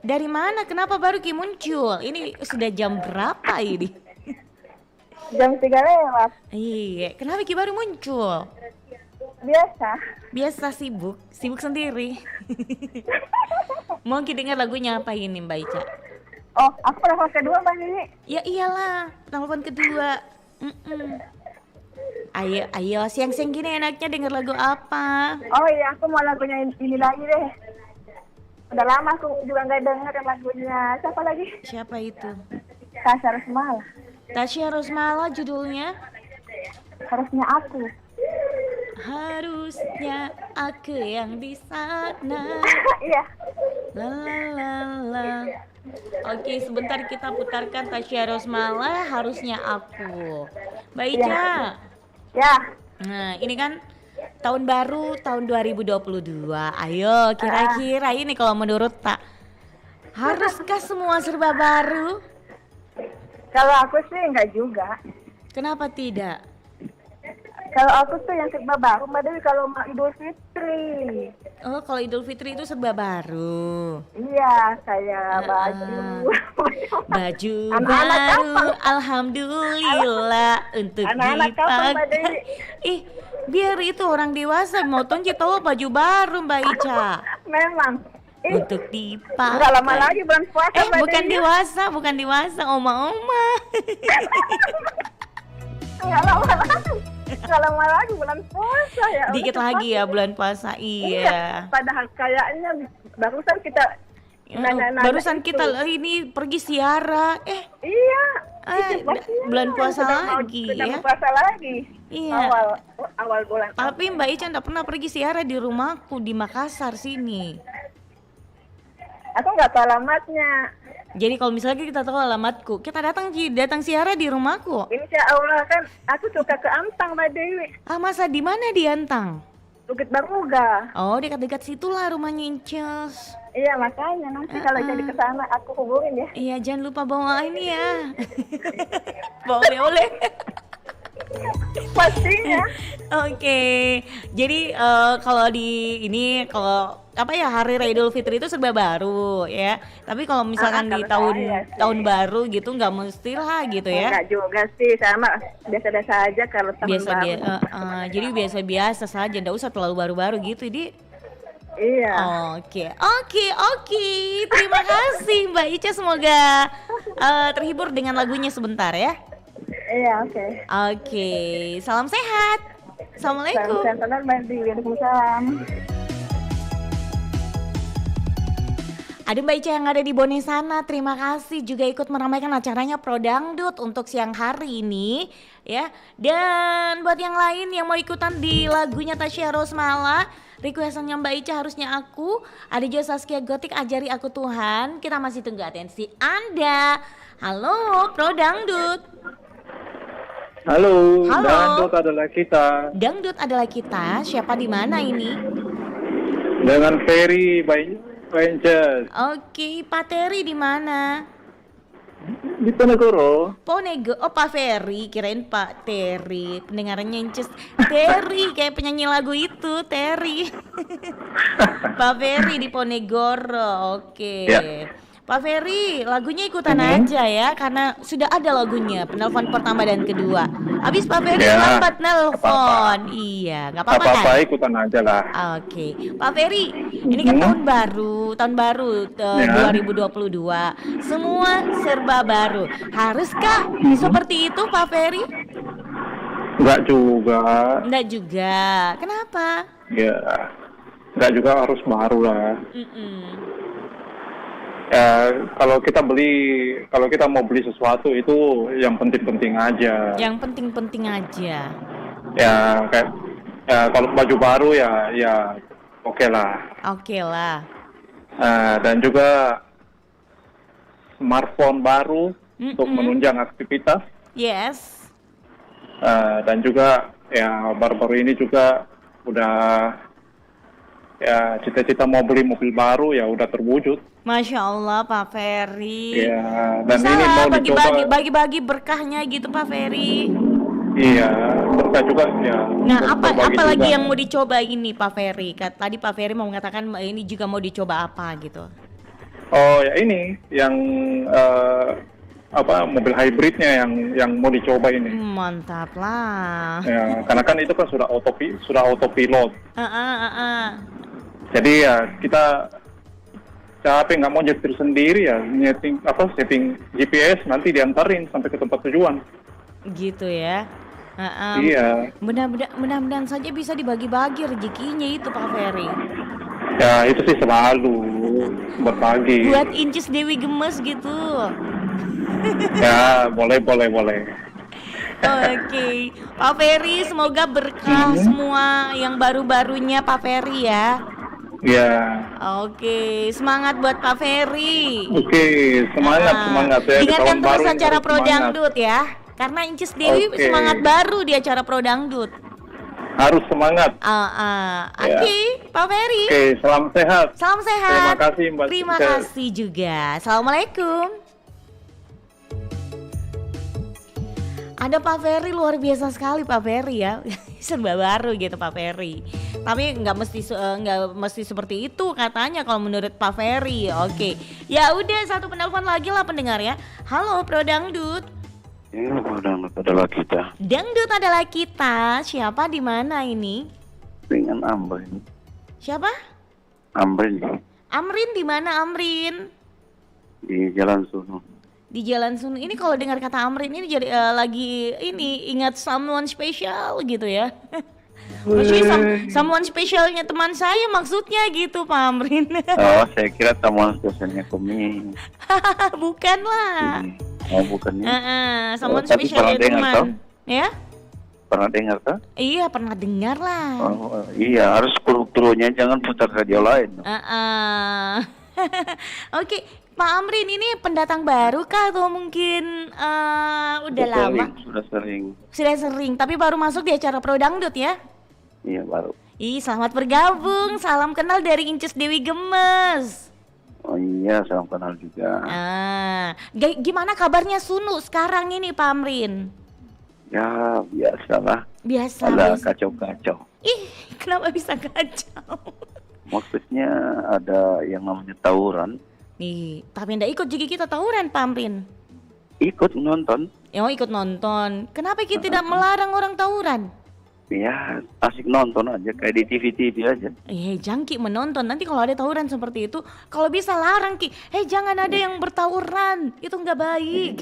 Dari mana? Kenapa baru Ki muncul? Ini sudah jam berapa ini? Jam 3 lewat. Iya, kenapa Ki baru muncul? Biasa sibuk sendiri. Mau Ki dengar lagunya apa ini Mbak Ica? Oh, aku telepon kedua Mbak Dewi. Ya iyalah, telepon kedua. Ayo, siang-siang gini enaknya denger lagu apa? Oh iya, aku mau lagunya ini lagi deh. Udah lama aku juga nggak denger lagunya. Siapa lagi? Siapa itu? Tasya Rosmala. Tasya Rosmala judulnya? Harusnya aku. Harusnya aku yang di sana. Iya. La la la la. Oke, sebentar kita putarkan Tasya Rosmala, Harusnya Aku. Mbak Ica. Ya. Nah, ini kan tahun baru tahun 2022. Ayo, kira-kira ini kalau menurut Tak, haruskah semua serba baru? Kalau aku sih enggak juga. Kenapa tidak? Kalau aku tuh yang serba baru, Mbak Dewi, kalau mau Idul Fitri. Oh, kalau Idul Fitri itu serba baru. Iya, kayak baju. Baju Anak-anak baru, kapan? alhamdulillah untuk Anak-anak kapan, Mbak dipakai. Dewi? Ih, biar itu orang dewasa mau tonci tahu baju baru Mbak Ica. Memang. Untuk dipakai. Enggak lama lagi bulan puasa, Mbak bukan Dewi. bukan dewasa, oma-oma. Enggak lama lagi bulan puasa ya. Dikit Allah, lagi cepat. ya bulan puasa, iya. Padahal kayaknya barusan kita nanya-nanya Barusan itu. kita ini pergi ziarah. Iya. Bulan puasa lagi sudah ya. mau puasa lagi. Iya. Awal bulan. Tapi Mbak Ica enggak pernah pergi ziarah di rumahku di Makassar sini. Aku nggak tahu alamatnya. Jadi kalau misalnya kita tahu alamatku, kita datang ziarah di rumahku. Insya Allah kan aku suka ke Antang, Mbak Dewi. Ah, masa di mana di Antang? Bukit Baruga. Oh, dekat-dekat situlah rumahnya Incus. Iya, makanya nanti kalau jadi ke sana aku hubungin ya. Iya, jangan lupa bawa ini ya. Bawa oleh-oleh. Pastinya. Oke. Jadi kalau di ini kalau apa ya Hari Raya Idul Fitri itu serba baru ya. Tapi kalau misalkan di tahun baru gitu nggak mesti lah gitu ya. Enggak juga sih, sama biasa-biasa aja kalau tahun baru. Jadi biasa-biasa saja, nggak usah terlalu baru-baru gitu, Di. Iya. Oke. Terima kasih Mbak Ica, semoga terhibur dengan lagunya sebentar ya. Iya, oke. Oke, salam sehat. Assalamualaikum. Salam Mbak Dewi. Waalaikumsalam. Ada Mbak Ica yang ada di Bone sana, terima kasih juga ikut meramaikan acaranya Pro Dangdut untuk siang hari ini ya. Dan buat yang lain yang mau ikutan di lagunya Tasya Rosmala, requestannya Mbak Ica Harusnya Aku, ada juga Saskia Gotik Ajari Aku Tuhan. Kita masih tunggu atensi Anda. Halo Pro Dangdut. Halo. Halo. Dangdut adalah kita. Dangdut adalah kita. Siapa di mana ini? Dengan Ferry Rangers. Oke, Pak Terry di mana? Di Ponegoro. Oh, Pak Ferry, kirain Pak Terry. Pendengarannya Incus. Terry, kayak penyanyi lagu itu, Terry. Pak Ferry di Ponegoro. Oke. Ya. Pak Ferry, lagunya ikutan aja ya, karena sudah ada lagunya, penelpon pertama dan kedua. Habis Pak Ferry lambat nelpon. Iya, nggak apa-apa kan? Apa-apa, ikutan aja lah. Oke, Pak Ferry, ini kan tahun baru 2022, semua serba baru. Haruskah seperti itu Pak Ferry? Enggak juga. Enggak juga, kenapa? Ya, enggak juga harus baru lah. Ya, kalau kita mau beli sesuatu itu yang penting-penting aja. Yang penting-penting aja. Ya, kayak kalau baju baru ya oke lah. Oke lah. Dan juga smartphone baru untuk menunjang aktivitas. Yes. Dan juga ya baru-baru ini juga udah ya cita-cita mau beli mobil baru ya udah terwujud. Masya Allah Pak Ferry. Iya, dan bisa ini mau bagi-bagi berkahnya gitu Pak Ferry. Iya, berkah juga ya. Nah, apa juga. lagi yang mau dicoba ini Pak Ferry? Tadi Pak Ferry mau mengatakan ini juga mau dicoba apa gitu. Oh ya ini yang mobil hybridnya yang mau dicoba ini. Mantap lah. Ya, karena kan itu kan sudah autopilot. Jadi ya kita capek nggak mau nyetir sendiri ya, setting GPS nanti diantarin sampai ke tempat tujuan. Gitu ya. Iya. Mudah-mudahan saja bisa dibagi-bagi rezekinya itu Pak Ferry. Ya itu sih selalu berbagi. Buat Incis Dewi Gemes gitu. Ya boleh. Oke, Pak Ferry semoga berkah semua yang baru-barunya Pak Ferry ya. Ya. Oke, semangat buat Pak Ferry. Oke, semangat ya. Dengarkan terus acara Pro Dangdut ya. Karena Incis Dewi semangat baru di acara Pro Dangdut. Harus semangat. Oke, Pak Ferry. Oke, salam sehat. Salam sehat. Terima kasih Mbak. Terima kasih juga. Assalamualaikum. Ada Pak Ferry, luar biasa sekali Pak Ferry ya. Serba baru gitu Pak Ferry. Tapi nggak mesti seperti itu katanya kalau menurut Pak Ferry. Oke. Ya udah, satu penelpon lagi lah pendengar ya. Halo Pro Dangdut. Ya, Dangdut adalah kita. Dangdut adalah kita. Siapa di mana ini? Dengan Amrin. Siapa? Amrin. Amrin di mana Amrin? Di Jalan Sunu. Di Jalan Sunu. Ini kalau dengar kata Amrin ini jadi lagi ini ingat someone special gitu ya. Maksudnya someone specialnya teman saya maksudnya gitu Pak Amrin. Oh, saya kira teman spesialnya Kumi. Bukan lah. Oh, bukan ya. Someone specialnya teman. Ya? Pernah dengar tak? Iya, pernah dengar lah. Oh, iya, harus kru-krunya jangan putar radio lain. Oke, Pak Amrin ini pendatang baru kah atau mungkin udah lama? Sudah sering. Sudah sering, tapi baru masuk di acara Pro Dangdut ya? Iya, baru. Selamat bergabung. Salam kenal dari Incis Dewi Gemes. Oh iya, salam kenal juga. Gimana kabarnya Sunu sekarang ini Pak Amrin? Ya, biasalah. Biasa. Ada kacau-kacau. Kenapa bisa kacau? Maksudnya ada yang namanya tawuran. Tapi ndak ikut juga kita tawuran Pak Amrin. Ikut nonton. Ikut nonton. Kenapa kita tidak melarang orang tawuran? Ya, asik nonton aja kayak di TV-TV aja. Jangan Ki menonton. Nanti kalau ada tawuran seperti itu, kalau bisa larang Ki. Jangan ada yang bertawuran. Itu nggak baik.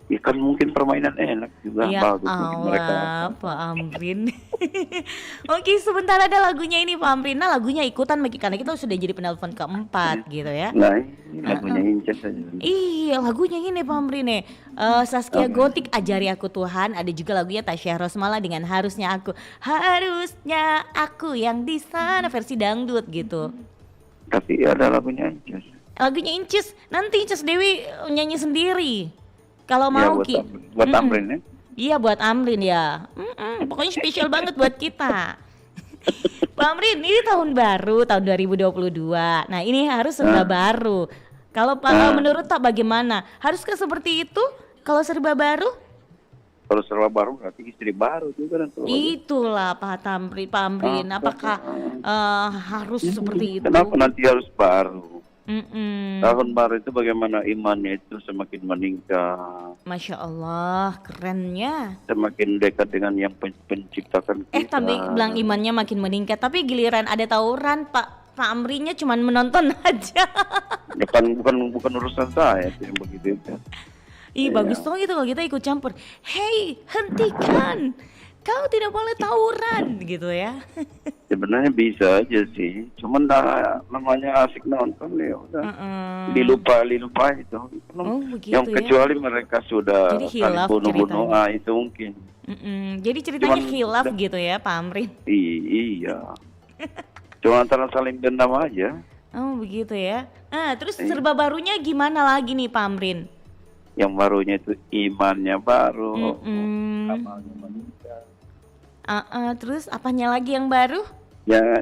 Ya kan mungkin permainan enak juga. Ya bagus mereka. Pak Amrin. Oke, sebentar ada lagunya ini Pak Amrin. Nah, lagunya ikutan karena kita sudah jadi penelpon keempat gitu ya. Nah, ini lagunya Inces aja. Iya, lagunya ini Pak Amrin nih. Saskia Gotik, Ajari Aku Tuhan. Ada juga lagunya Tasya Rosmala dengan Harusnya Aku. Harusnya Aku yang di sana versi dangdut gitu. Tapi ada lagunya Inces. Lagunya Inces, nanti Inces Dewi nyanyi sendiri. Kalau mau Ki. Buat Amrin ya? Iya buat Amrin ya. Pokoknya spesial banget buat kita. Pak Amrin, ini tahun baru, tahun 2022. Nah ini harus serba baru. Kalau menurut tak bagaimana? Haruskah seperti itu kalau serba baru? Kalau serba baru berarti istri baru juga nanti. Itulah Pak Amrin. Apakah harus seperti itu? Kenapa nanti harus baru? Tahun baru itu bagaimana imannya itu semakin meningkat. Masya Allah, kerennya. Semakin dekat dengan yang penciptakan kita. Tapi bilang imannya makin meningkat, tapi giliran ada tawuran Pak Amrinya cuma menonton aja. Ya kan bukan urusan saya yang begitu itu. Bagus dong itu kalau kita ikut campur. Hei, hentikan. Kau tidak boleh tawuran gitu ya. Sebenarnya bisa aja sih. Cuman namanya asik nonton ya udah. Dilupa itu. Yang kecuali mereka sudah saling bunuh-bunuh, itu mungkin. Jadi ceritanya khilaf gitu ya Pak Amrin. Iya. Cuma antara saling dendam aja. Oh begitu ya. Terus serba barunya gimana lagi nih Pak Amrin? Yang barunya itu imannya baru. Amalnya meningkat. Terus apanya lagi yang baru?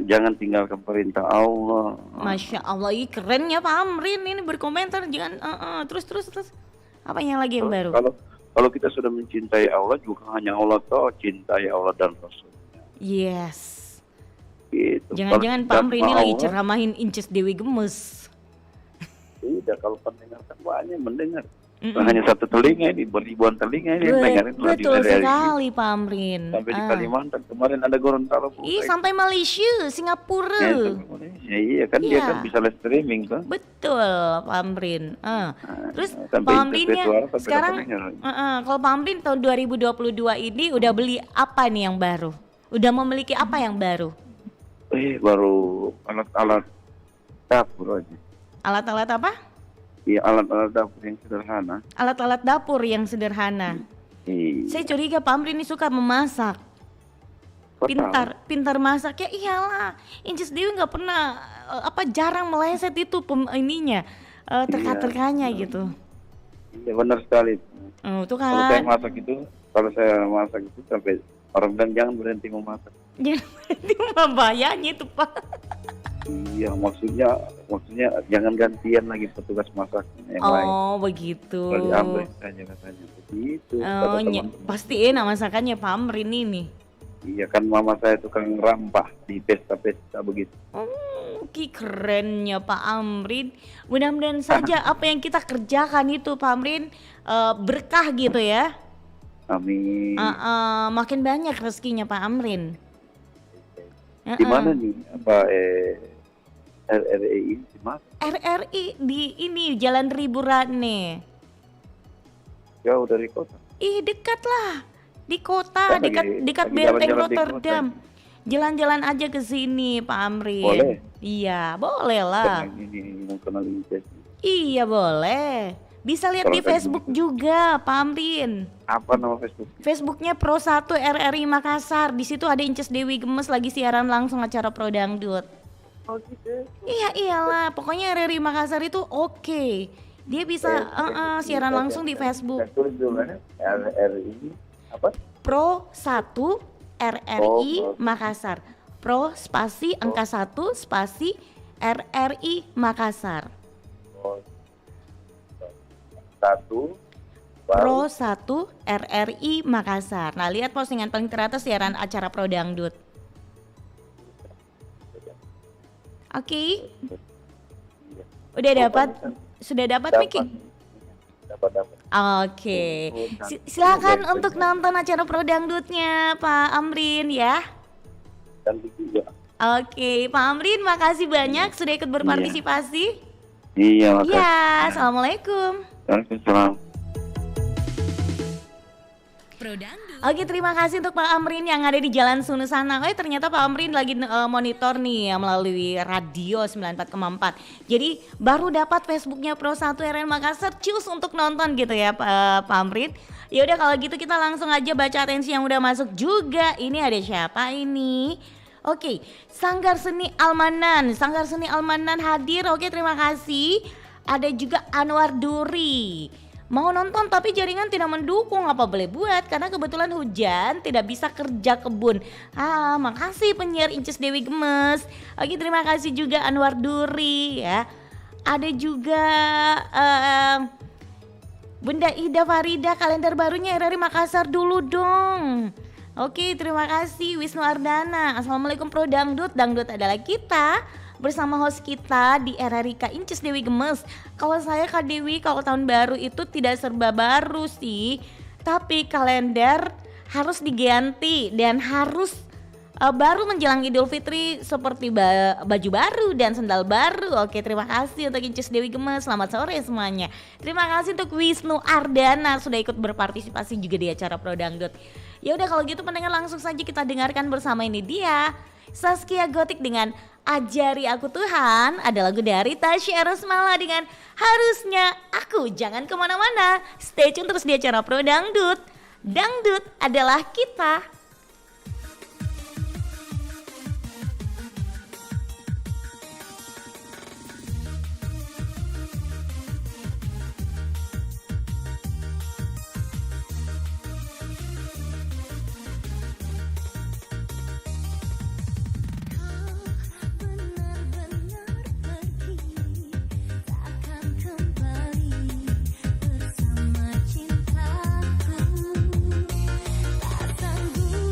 Jangan tinggalkan perintah Allah. Masya Allah, kerennya Pak Amrin ini berkomentar. Jangan terus. Apa yang lagi yang baru? Kalau kita sudah mencintai Allah, juga hanya Allah tahu cintai Allah dan Rasulnya. Yes. Gitu. Jangan-jangan Pak Amrin ini lagi ceramahin Inces Dewi Gemes. Tidak, kalau pendengar kan banyak mendengar. Hanya satu telinga ini, ribuan telinga ini yang dengerin radio Betul dari sekali Pak Amrin. sampai di Kalimantan kemarin ada Gorontalo. Sampai Malaysia, Singapura. Iya kan dia kan bisa live streaming kan. Betul Pak Amrin. Terus Pak Amrinnya sekarang kalau Pak Amrin tahun 2022 ini udah beli apa nih yang baru? Udah memiliki apa yang baru? Baru alat-alat dapur aja. Alat-alat apa? Iya, alat-alat dapur yang sederhana. Alat-alat dapur yang sederhana. Iya. Saya curiga Pak Amrin ini suka memasak. Pintar masak ya iyalah. Inces Dewi nggak pernah jarang meleset itu ininya terka-terkanya gitu. Iya benar sekali. Tuh kan. Kalau saya masak itu sampai orang bilang jangan berhenti memasak. Jangan berhenti membayarnya itu Pak. Iya, maksudnya jangan gantian lagi petugas masak yang lain. Begitu. Kalau diambil saja katanya begitu. Pasti enak masakannya Pak Amrin ini. Iya kan mama saya tukang rampah di pesta-pesta begitu. Kerennya Pak Amrin. Mudah-mudahan saja apa yang kita kerjakan itu Pak Amrin berkah gitu ya. Amin. Makin banyak rezekinya Pak Amrin. Di mana nih? RRI di mana? RRI di ini Jalan Riburane. Jauh dari kota. Dekat lah. Di kota, dekat Benteng Rotterdam. Jalan-jalan aja ke sini Pak Amrin. Boleh? Iya, boleh lah. Ini mau kenal Inces. Iya, boleh. Bisa lihat di Facebook juga Pak Amrin. Apa nama Facebook? Facebooknya Pro1 RRI Makassar. Di situ ada Inces Dewi Gemes lagi siaran langsung acara Pro Dangdut. Oh gitu. Iya iyalah, pokoknya RRI Makassar itu oke. Dia bisa siaran langsung di Facebook. Tulis dulu RRI apa? Pro1 RRI Makassar. Pro spasi angka 1 spasi RRI Makassar. Pro 1 RRI Makassar. Nah, lihat postingan paling teratas siaran acara Pro Dangdut. Oke. Udah dapat? Sudah dapat Miki? Dapat. Oke. Silakan untuk nonton acara Pro Dangdutnya Pak Amrin ya. Oke, Pak Amrin makasih banyak sudah ikut berpartisipasi. Iya, makasih. Iya, assalamualaikum. Waalaikumsalam. Oke, terima kasih untuk Pak Amrin yang ada di Jalan Sunu sana. Ternyata Pak Amrin lagi monitor nih melalui radio 94,4. Jadi baru dapat Facebooknya Pro1 RRI Makassar, cus untuk nonton gitu ya Pak Amrin. Ya udah kalau gitu kita langsung aja baca atensi yang udah masuk juga. Ini ada siapa ini? Oke, Sanggar Seni Almanan. Sanggar Seni Almanan hadir. Oke, terima kasih. Ada juga Anwar Duri. Mau nonton tapi jaringan tidak mendukung, apa boleh buat karena kebetulan hujan tidak bisa kerja kebun. Makasih penyiar Inces Dewi Gemes. Oke, terima kasih juga Anwar Duri ya. Ada juga Bunda Ida Farida, kalender barunya RRI Makassar dulu dong. Oke, terima kasih Wisnu Ardana. Assalamualaikum Pro Dangdut. Dangdut adalah kita. Bersama host kita di RRI Kak Inces Dewi Gemes. Kalau saya Kak Dewi, kalau tahun baru itu tidak serba baru sih, tapi kalender harus diganti dan harus baru menjelang Idul Fitri seperti baju baru dan sendal baru. Oke, terima kasih untuk Inces Dewi Gemes. Selamat sore semuanya. Terima kasih untuk Wisnu Ardana sudah ikut berpartisipasi juga di acara Pro Dangdut. Ya udah kalau gitu pendengar langsung saja kita dengarkan bersama ini dia Saskia Gotik dengan Ajari Aku Tuhan. Ada lagu dari Tasya Rosmala dengan Harusnya Aku. Jangan kemana-mana, stay tune terus di acara Pro Dangdut. Dangdut adalah kita. Bersama cintaku, tak sanggup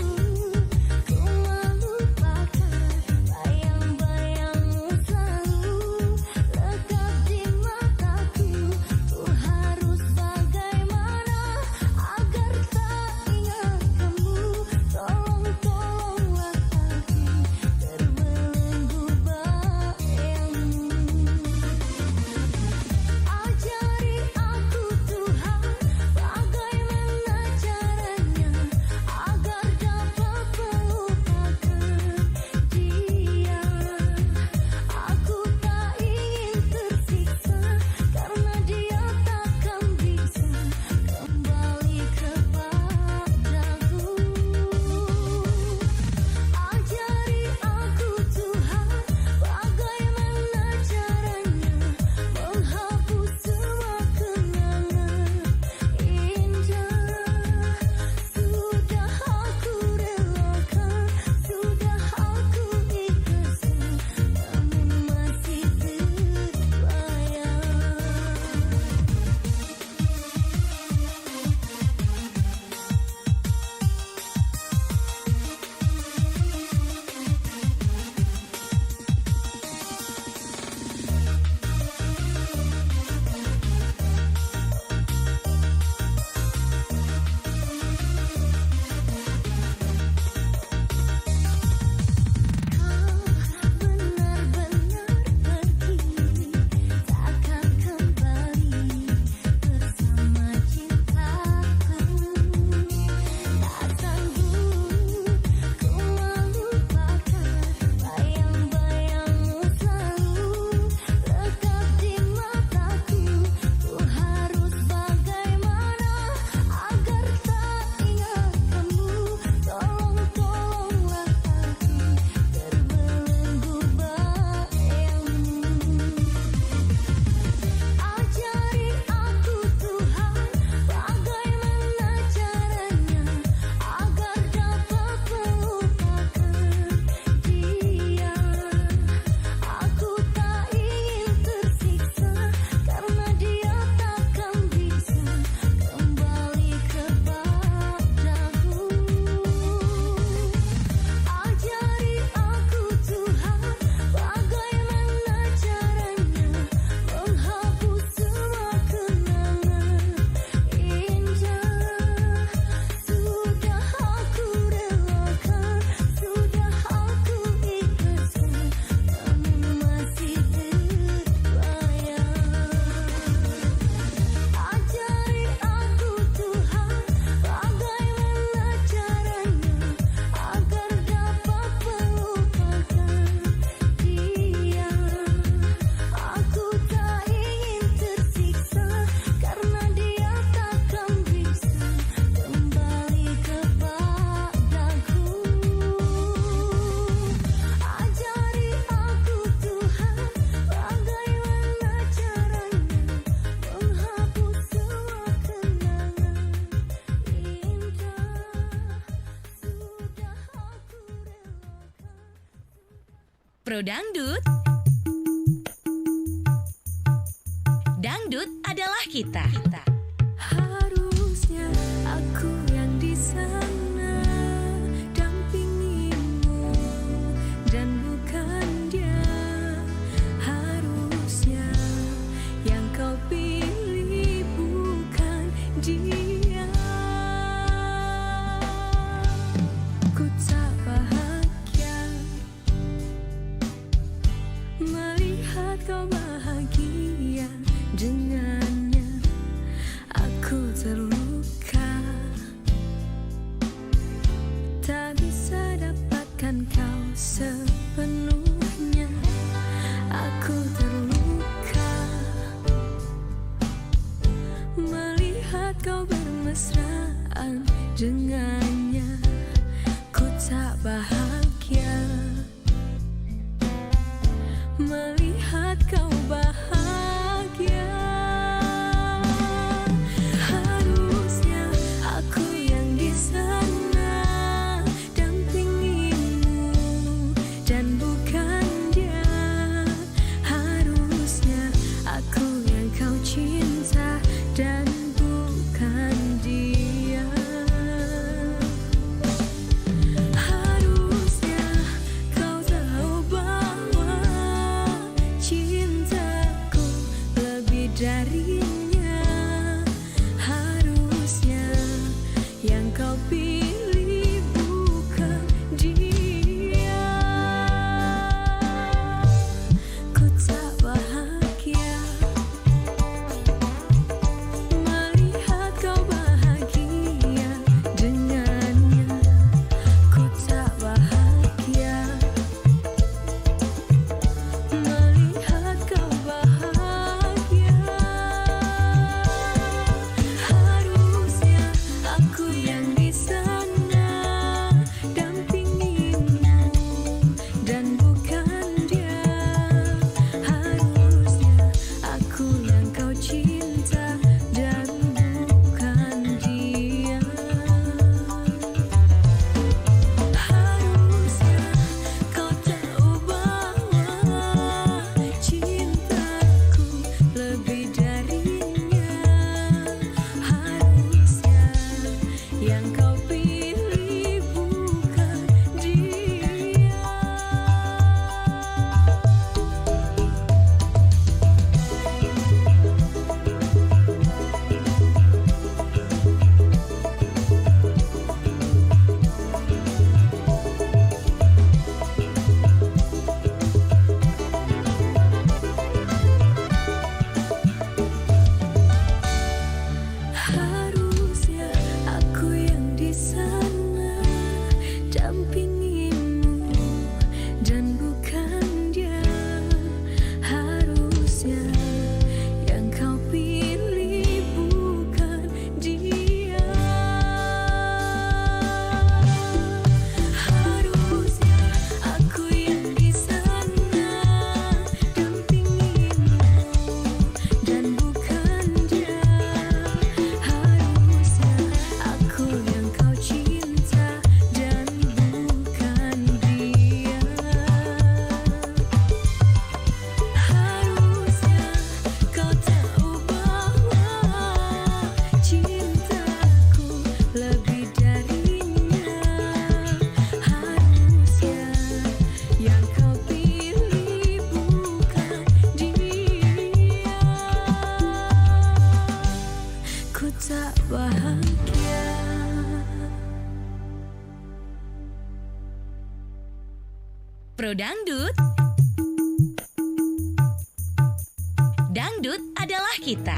Pro Dangdut. Dangdut adalah kita. Harusnya aku yang di sana dampingimu dan bukan dia. Harusnya yang kau pilih bukan dia. Ku tak bahagia melihat kau bahagia dengannya. Aku terluka, tak bisa dapatkan kau sepenuhnya. Aku terluka melihat kau bermesraan dengannya. Ku tak bahagia melihat kau bahagia. Harusnya aku yang di sana dampingimu dan bukan dia. Harusnya aku yang kau cinta dan bukan dia. Harusnya kau tahu bahwa cintaku lebih darinya. Harusnya yang kau pilih bukan dia. Ku tak bahagia melihat kau bahagia dengannya. Ku tak bahagia melihat kau bahagia. Harusnya aku yang di sana dampingimu dan bukan dia. Harusnya aku yang kau cinta dan bukan dia. Harusnya kau tahu bahwa cintaku lebih darinya. Harusnya yang kau pilih bukan dia. Harusnya aku yang di sana dampingimu dan bukan dia. Harusnya yang kau pilih bukan dia. Harusnya aku yang di sana dampingimu dan bukan dia. Harusnya aku yang kau cinta dan bukan dia. Harusnya kau tahu bahwa cintaku lebih darinya. Harusnya yang kau pilih bukan dia. Ku tak bahagia. Pro Dangdut. Dangdut adalah kita.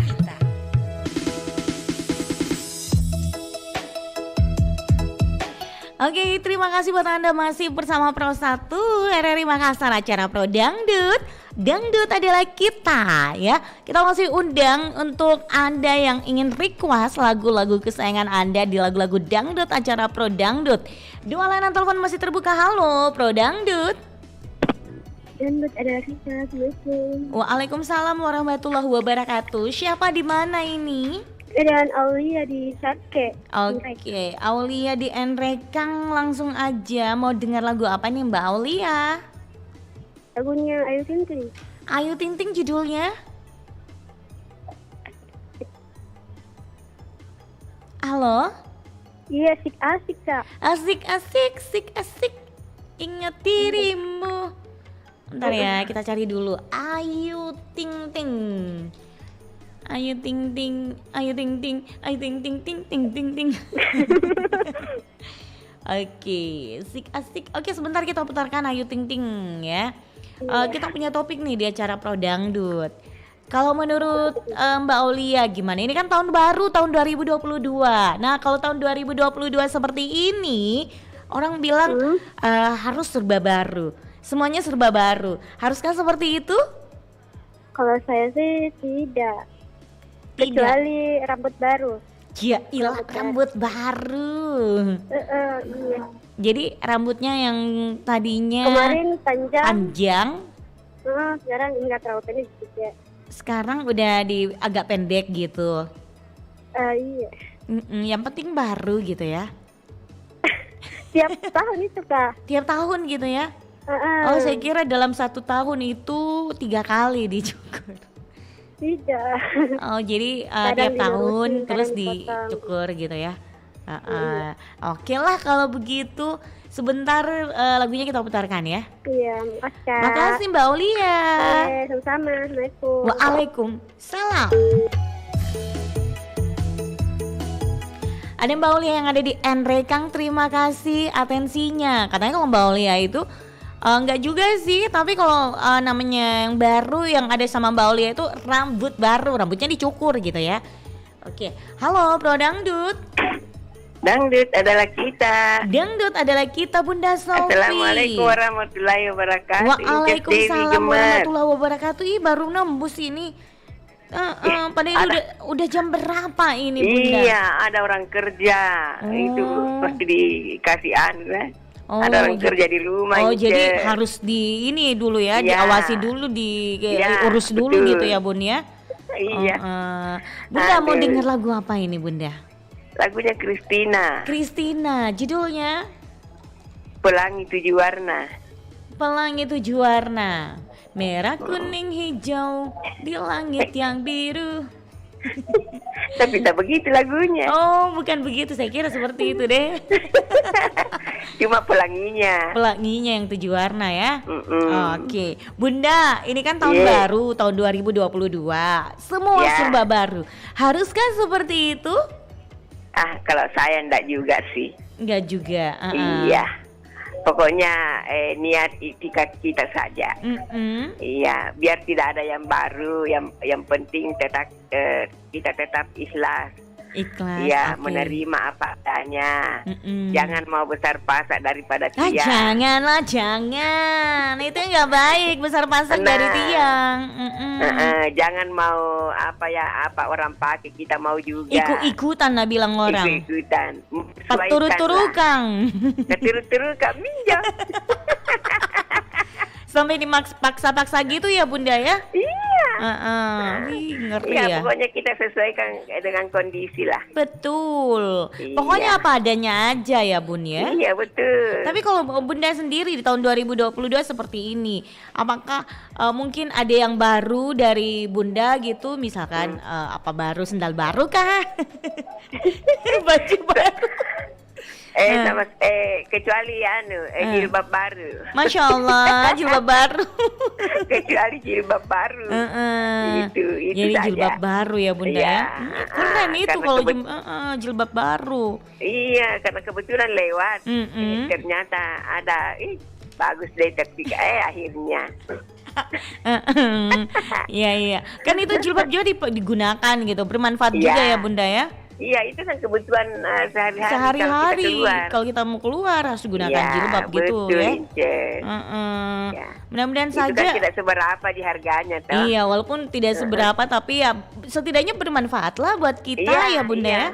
Oke, terima kasih buat Anda masih bersama Pro 1 RRI Makassar, acara Pro Dangdut. Dangdut adalah kita ya. Kita masih undang untuk Anda yang ingin request lagu-lagu kesayangan Anda di lagu-lagu dangdut acara Pro Dangdut. Dua layanan telepon masih terbuka. Halo Pro Dangdut. Dangdut adalah kita. Assalamualaikum. Waalaikumsalam warahmatullahi wabarakatuh. Siapa di mana ini? Dan Aulia di Satke. Oke, Aulia di Enrekang, langsung aja mau dengar lagu apa nih Mbak Aulia? Lagunya Ayu Ting Ting. Ayu Ting Ting judulnya? Halo? Iya, asik Kak. Asik. Ingat dirimu. Bentar ya, kita cari dulu. Ayu Ting Ting. Ayu Ting Ting. Oke, asik. Oke, sebentar kita putarkan Ayu Ting Ting ya. Kita punya topik nih di acara Pro Dangdut. Kalau menurut Mbak Aulia gimana? Ini kan tahun baru, tahun 2022. Nah, kalau tahun 2022 seperti ini, orang bilang harus serba baru. Semuanya serba baru. Haruskah seperti itu? Kalau saya sih tidak. Kecuali rambut baru. Ya ilah, rambut baru. Iya. Jadi rambutnya yang tadinya kemarin panjang. Sekarang enggak terlalu pendek juga. Sekarang udah agak pendek gitu. Iya. Yang penting baru gitu ya. Tiap tahun itu Kak. Tiap tahun gitu ya. Oh, saya kira dalam 1 tahun itu 3 kali dicukur. Tidak. Oh, jadi tiap tahun terus dicukur gitu ya. Oke lah kalau begitu. Sebentar lagunya kita putarkan ya. Iya, makasih. Makasih Mbak Aulia. Sama-sama. Assalamualaikum. Waalaikumsalam. Ada Mbak Aulia yang ada di Enrekang, terima kasih atensinya. Katanya kalau Mbak Aulia itu enggak juga sih, tapi kalau namanya yang baru yang ada sama Mbak Aulia itu rambut baru, rambutnya dicukur gitu ya. Oke, halo Pro Dangdut. Dangdut adalah kita. Dangdut adalah kita, Bunda Sofi. Assalamualaikum warahmatullahi wabarakatuh. Waalaikumsalam warahmatullahi wabarakatuh. Ih, baru nembus ini. Padahal udah jam berapa ini, Bunda? Iya, ada orang kerja. Itu pasti dikasih ada orang kerja di rumah. Jadi harus ini dulu ya, diawasi dulu, urus dulu betul. Gitu ya, Bun ya. Iya. Bunda mau denger lagu apa ini, Bunda? Lagunya Christina, judulnya Pelangi 7 Warna. Pelangi 7 warna, merah, kuning, hijau di langit yang biru. Tapi tak begitu lagunya. Oh, bukan begitu, saya kira seperti itu deh. Cuma pelanginya yang 7 warna ya. Oke, Bunda, ini kan tahun baru, tahun 2022. Semua serba baru. Haruskah seperti itu? Kalau saya enggak juga sih. Enggak juga. Iya. Pokoknya niat itikad kita saja. Iya, biar tidak ada yang baru. Yang penting kita tetap ikhlas. Iya, menerima apa adanya. Jangan mau besar pasak daripada tiang. Jangan. Itu nggak baik, besar pasak dari tiang. Jangan mau apa orang pakai, kita mau juga. Ikut-ikutan lah bilang orang. Ikut-ikutan. Keturut-turukang. Keturut-turukang minjam. Sampai dipaksa-paksa gitu ya, Bunda ya? Iya. Ngerti ya. Pokoknya kita sesuaikan dengan kondisi lah. Betul. Iya. Pokoknya apa adanya aja ya, Bun ya. Iya, betul. Tapi kalau Bunda sendiri di tahun 2022 seperti ini, apakah mungkin ada yang baru dari Bunda gitu, misalkan baru, sendal baru kah? Baju baru. Kecuali jilbab baru. Masya Allah, jilbab baru. Kecuali jilbab baru. Itu jadi saja. Jilbab baru ya, Bunda ya. Keren itu kalau jilbab baru. Iya, karena kebetulan lewat. Ternyata ada bagus deh, tapi akhirnya. Iya. Kan itu jilbab juga digunakan gitu, bermanfaat juga ya, Bunda ya. Iya, itu kan kebutuhan sehari-hari. Kalau kita mau keluar harus gunakan jilbab gitu ya. Mudah-mudahan itu saja. Kan tidak seberapa di harganya, toh. Iya, walaupun tidak seberapa tapi ya setidaknya bermanfaat lah buat kita ya, Bunda ya.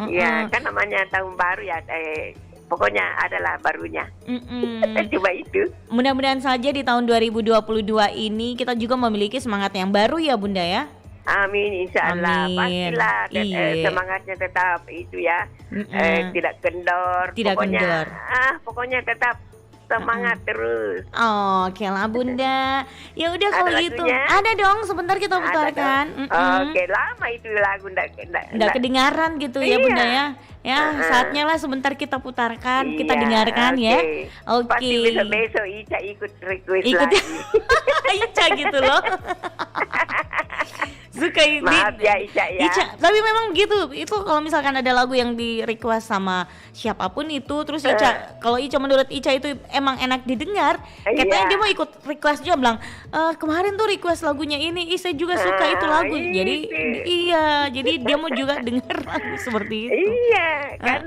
Iya, kan namanya tahun baru ya. Pokoknya adalah barunya. Coba itu. Mudah-mudahan saja di tahun 2022 ini kita juga memiliki semangat yang baru ya, Bunda ya. Amin, insya Allah. Pastilah semangatnya tetap itu ya. Tidak kendor. Tidak kendor. Pokoknya tetap semangat terus. Oke lah Bunda. Ya udah kalau gitu. Ada dong, sebentar kita putarkan. Oke, lama itu lagu nggak kedengaran gitu ya Bunda ya. Ya, saatnya lah sebentar kita putarkan, kita dengarkan ya. Oke. Pasti besok Ica ikut request lagi. Ica gitu loh. Suka ini. Maaf ya Ica ya. Ica, tapi memang begitu. Itu kalau misalkan ada lagu yang di request sama siapapun itu, terus Ica, kalau Ica menurut Ica itu emang enak didengar, katanya dia mau ikut request juga, bilang kemarin tuh request lagunya ini, saya juga suka itu lagu. Jadi jadi dia mau juga dengar lagu seperti itu. Iya, kan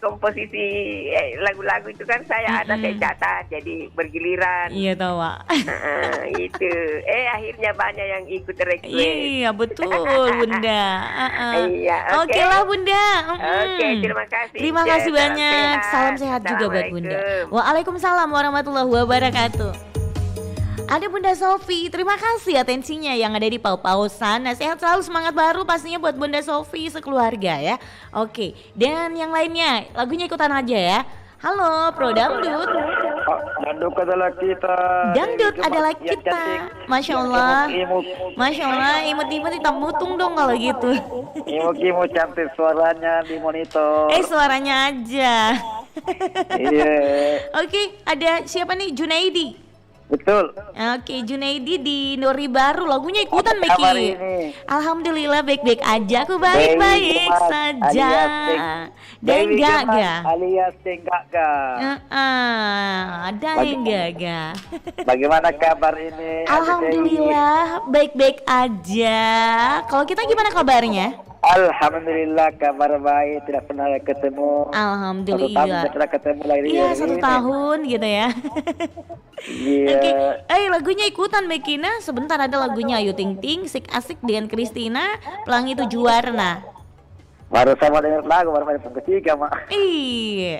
komposisi lagu-lagu itu kan saya catat, jadi bergiliran. Iya tahu, Pak. Itu. Akhirnya banyak yang ikut request. Iya, betul, Bunda. Iya, oke lah, Bunda. Oke, terima kasih. Terima kasih banyak. Salam sehat juga buat Bunda. Waalaikumsalam warahmatullahi wabarakatuh. Ada Bunda Sofi, terima kasih atensinya yang ada di Pau-Pau sana. Sehat selalu, semangat baru pastinya buat Bunda Sofi sekeluarga ya. Oke, dan yang lainnya lagunya ikutan aja ya. Halo, Pro Dangdut. Dangdut adalah kita. Dangdut adalah kita. Masya Allah. Masya Allah, imut-imut hitam mutung dong kalau gitu. Imut-imut cantik suaranya di monitor. Suaranya aja. Iya. Oke, ada siapa nih? Junaidi. Betul. Oke, Junaidi di Nori Baru, lagunya ikutan Meki. Alhamdulillah baik-baik aja, aku baik-baik saja. Dan gaga. Alias Gaga. Ada yang gaga. Bagaimana kabar ini? Alhamdulillah baik-baik aja. Kalau kita gimana kabarnya? Alhamdulillah kabar baik, tidak pernah ketemu. Alhamdulillah. Tidak ketemu lagi. Iya, 1 tahun gitu ya. Iya. Oke, lagunya ikutan Mekina. Sebentar, ada lagunya Ayu Ting Ting, Sik Asik dengan Christina, Pelangi 7 Warna. Baru sama dengar lagu, baru main ketiga mak.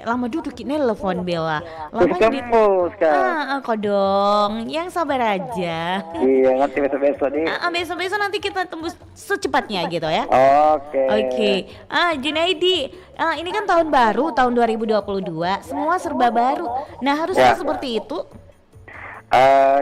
Lama duduk nelfon Bella. Lama ketemu sekarang. Kodong, yang sabar aja. Iya, nanti besok-besok nih. Besok-besok nanti kita tembus secepatnya gitu ya. Oke. Junaidi, ini kan tahun baru, tahun 2022, semua serba baru. Nah, harusnya seperti itu.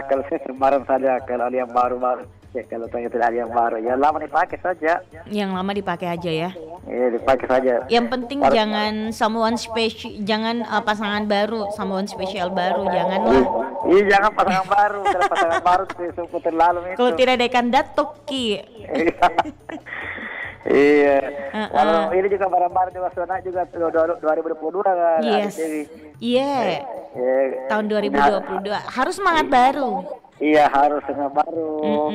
Kalau saya kemarin saja, kalau yang baru-baru. Kalau tanya tidak ada yang baru, ya lama dipakai saja. Yang lama dipakai aja ya. Iya, dipakai saja. Yang penting jangan someone special, jangan pasangan baru, someone special baru, janganlah. Iya, jangan pasangan baru. Kalau pasangan baru itu terlalu itu. Kalau tidak ada ikan datoki. Iya. Kalau ini juga barang-barang juga suara juga 2022 kan. Yes. Iya. Tahun 2022 harus semangat baru. Iya, harus semangat baru.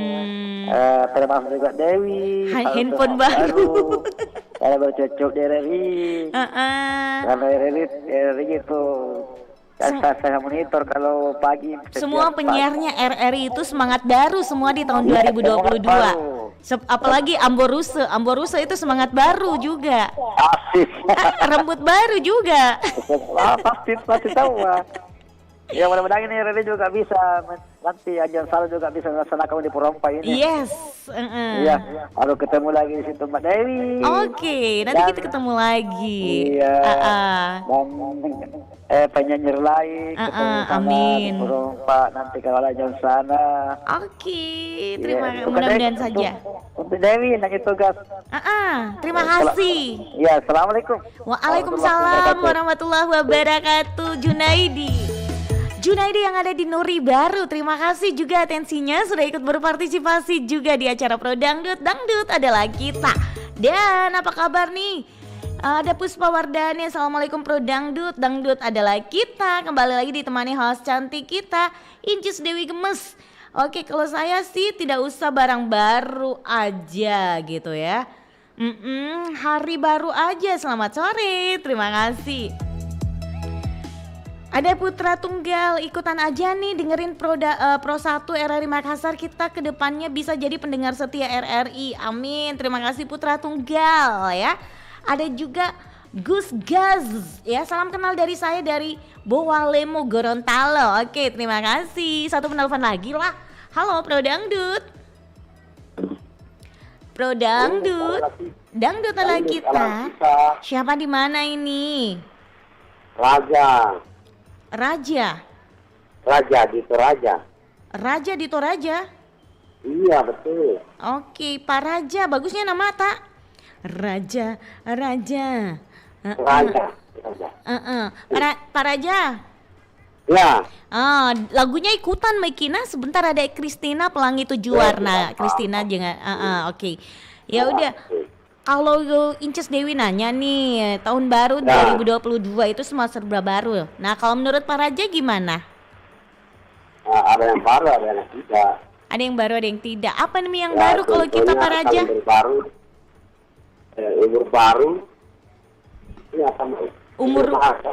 Termasuk juga Dewi. Handphone baru. Kalau bercocok di RRI. Karena RRI itu saya monitor kalau pagi. Semua penyiarnya RRI itu semangat baru semua di tahun 2022. Apalagi Amboruse itu semangat baru juga. Rambut baru juga. Pasti tahu lah. Ya mudah-mudahan ini Rene juga bisa nanti Ajan Sal juga bisa melaksanakan di Porompa ini. Yes. Iya. Lalu ketemu lagi di situ Mbak Dewi. Oke, nanti kita ketemu lagi. Iya. Dan penyanyi lain ketemu amin. Di Porompa nanti kalau Ajan sana. Oke, terima kasih. Mudah-mudahan saja. Untuk Dewi nanya tugas. Terima kasih. Iya, assalamualaikum. Waalaikumsalam warahmatullahi wabarakatuh. Junaidi yang ada di Nuri Baru, terima kasih juga atensinya sudah ikut berpartisipasi juga di acara Pro Dangdut. Dangdut adalah kita. Dan apa kabar nih? Ada Puspa Wardani, assalamualaikum Pro Dangdut. Dangdut adalah kita. Kembali lagi ditemani host cantik kita, Incis Dewi Gemes. Oke, kalau saya sih tidak usah barang baru aja gitu ya. Hari baru aja. Selamat sore, terima kasih. Ada Putra Tunggal, ikutan aja nih dengerin Pro 1 RRI Makassar, kita kedepannya bisa jadi pendengar setia RRI, amin. Terima kasih Putra Tunggal ya. Ada juga Gus Gaz ya, salam kenal dari saya dari Bowalemo Gorontalo. Oke, terima kasih. Satu penelpon lagi lah. Halo Pro Dangdut. Pro Dangdut. Dangdut adalah kita. Siapa di mana ini? Raja. Raja di Toraja. Iya, betul. Oke, Pak Raja, bagusnya nama tak? Raja. Pak Raja. Ya. Lagunya ikutan Mekina, sebentar ada Kristina Pelangi Tujuh Warna. Kristina jangan. Oke. Ya udah. Kalau Inces Dewi nanya nih, tahun baru 2022 itu semua serba baru. Nah, kalau menurut Pak Raja gimana? Ada yang baru, ada yang tidak. Ada yang baru, ada yang tidak. Apa nih yang baru kalau kita Pak Raja? Umur baru. Ya,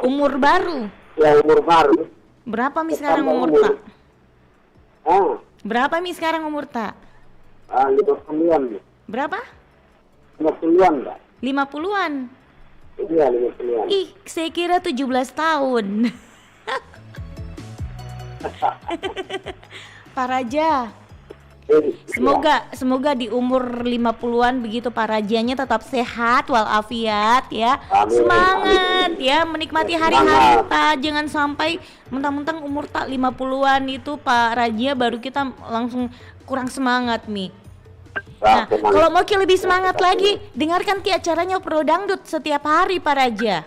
umur baru. Ya, umur baru. Berapa mi sekarang umur tak? Berapa mi sekarang umur tak? 50-an. Berapa? 50-an, Mbak. 50-an? Iya, 50-an. Ih, saya kira 17 tahun. Pak Raja, semoga di umur 50-an begitu Pak Rajanya tetap sehat walafiat ya. Semangat ya, menikmati hari-hari tak. Jangan sampai mentang-mentang umur tak 50-an itu Pak Raja baru kita langsung kurang semangat Mi. Nah, kalau mau lebih semangat lagi, dengarkan acaranya Pro Dangdut setiap hari Pak Raja.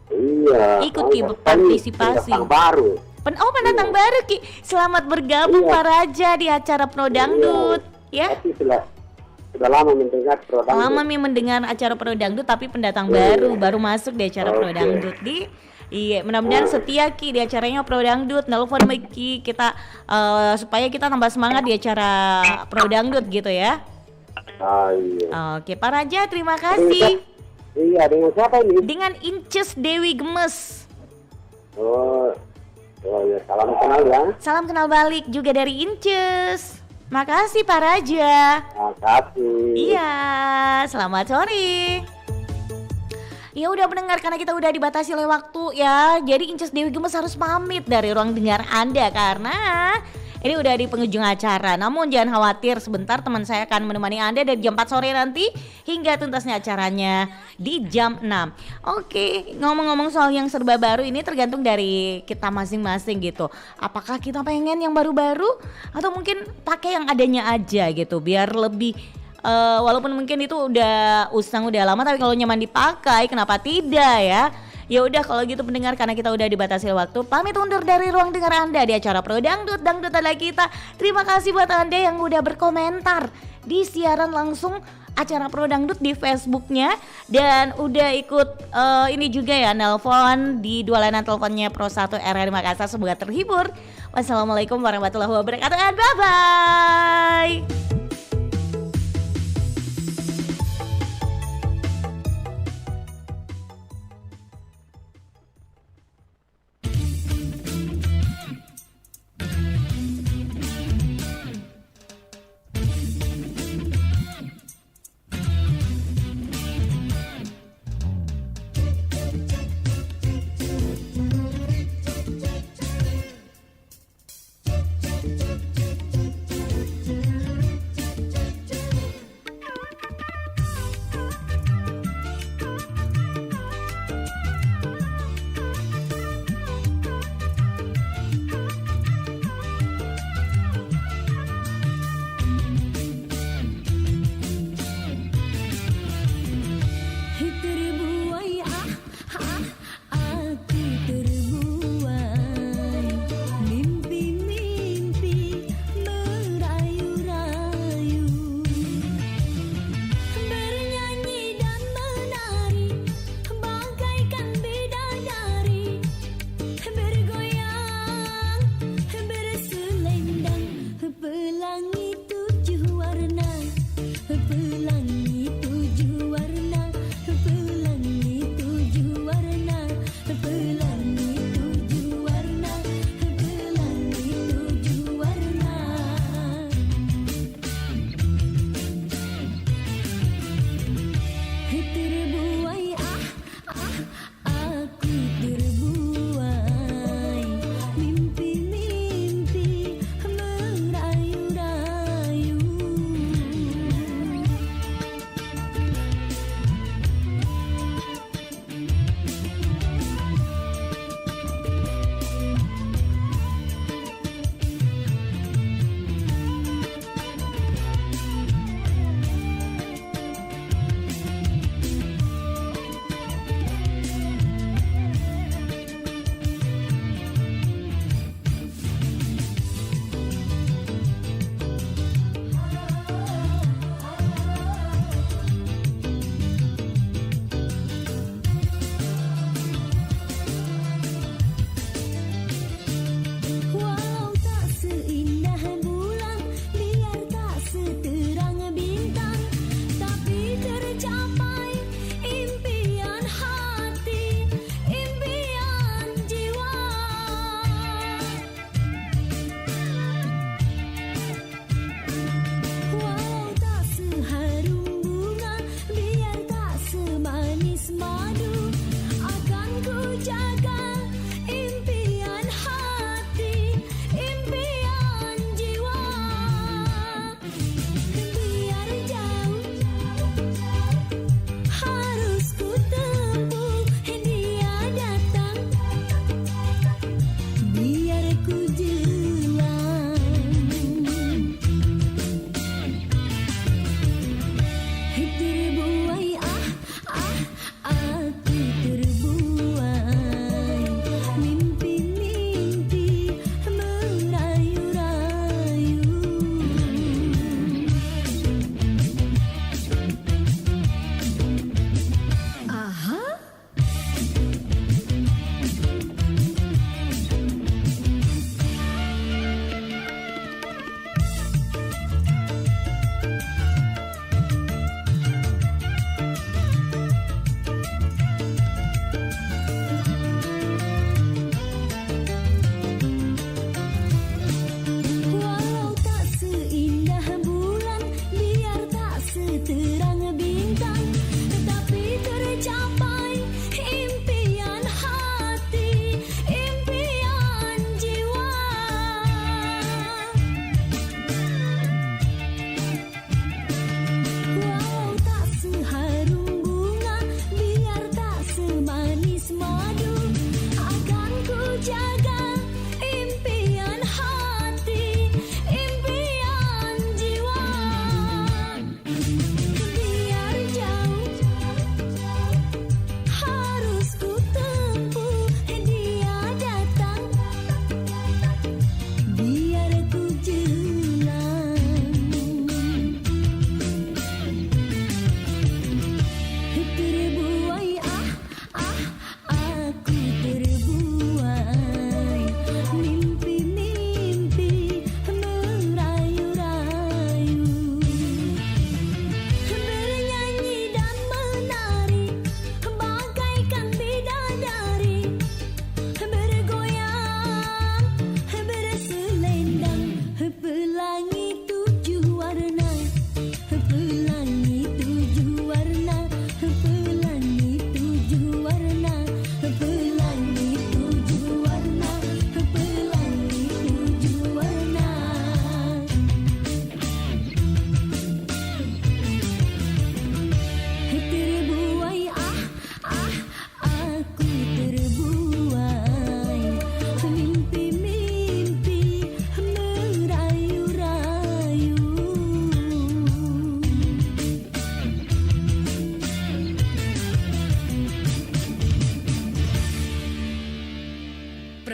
Iya. Ikut partisipasi. Baru. Pendatang baru Ki. Selamat bergabung Pak Raja di acara Pro Dangdut ya. Tapi sudah lama mendengar Pro Dangdut. Lama mendengar acara Pro Dangdut tapi pendatang baru masuk di acara Pro Dangdut Iya, mudah-mudahan setia Ki di acaranya Pro Dangdut. Nelfon Ki kita supaya kita tambah semangat di acara Pro Dangdut gitu ya. Iya. Oke, Pak Raja terima kasih. Iya, dengan siapa ini? Dengan Inces Dewi Gemes. Oh ya, salam kenal ya. Salam kenal balik juga dari Inces. Makasih Pak Raja. Makasih. Iya, selamat sore. Ya udah pendengar, karena kita udah dibatasi oleh waktu ya. Jadi Inces Dewi Gemes harus pamit dari ruang dengar Anda karena ini udah di penghujung acara. Namun jangan khawatir, sebentar teman saya akan menemani Anda dari jam 4 sore nanti hingga tuntasnya acaranya di jam 6. Oke, ngomong-ngomong soal yang serba baru ini tergantung dari kita masing-masing gitu. Apakah kita pengen yang baru-baru atau mungkin pakai yang adanya aja gitu biar lebih walaupun mungkin itu udah usang udah lama, tapi kalau nyaman dipakai kenapa tidak ya? Ya udah kalau gitu pendengar, karena kita udah dibatasi waktu, pamit undur dari ruang dengar Anda di acara Pro Dangdut, Dangdut adalah kita. Terima kasih buat Anda yang udah berkomentar di siaran langsung acara Pro Dangdut di Facebooknya dan udah ikut ini juga ya nelpon di dua layanan teleponnya Pro 1 RRI Makassar. Semoga terhibur. Wassalamualaikum warahmatullahi wabarakatuh and bye bye.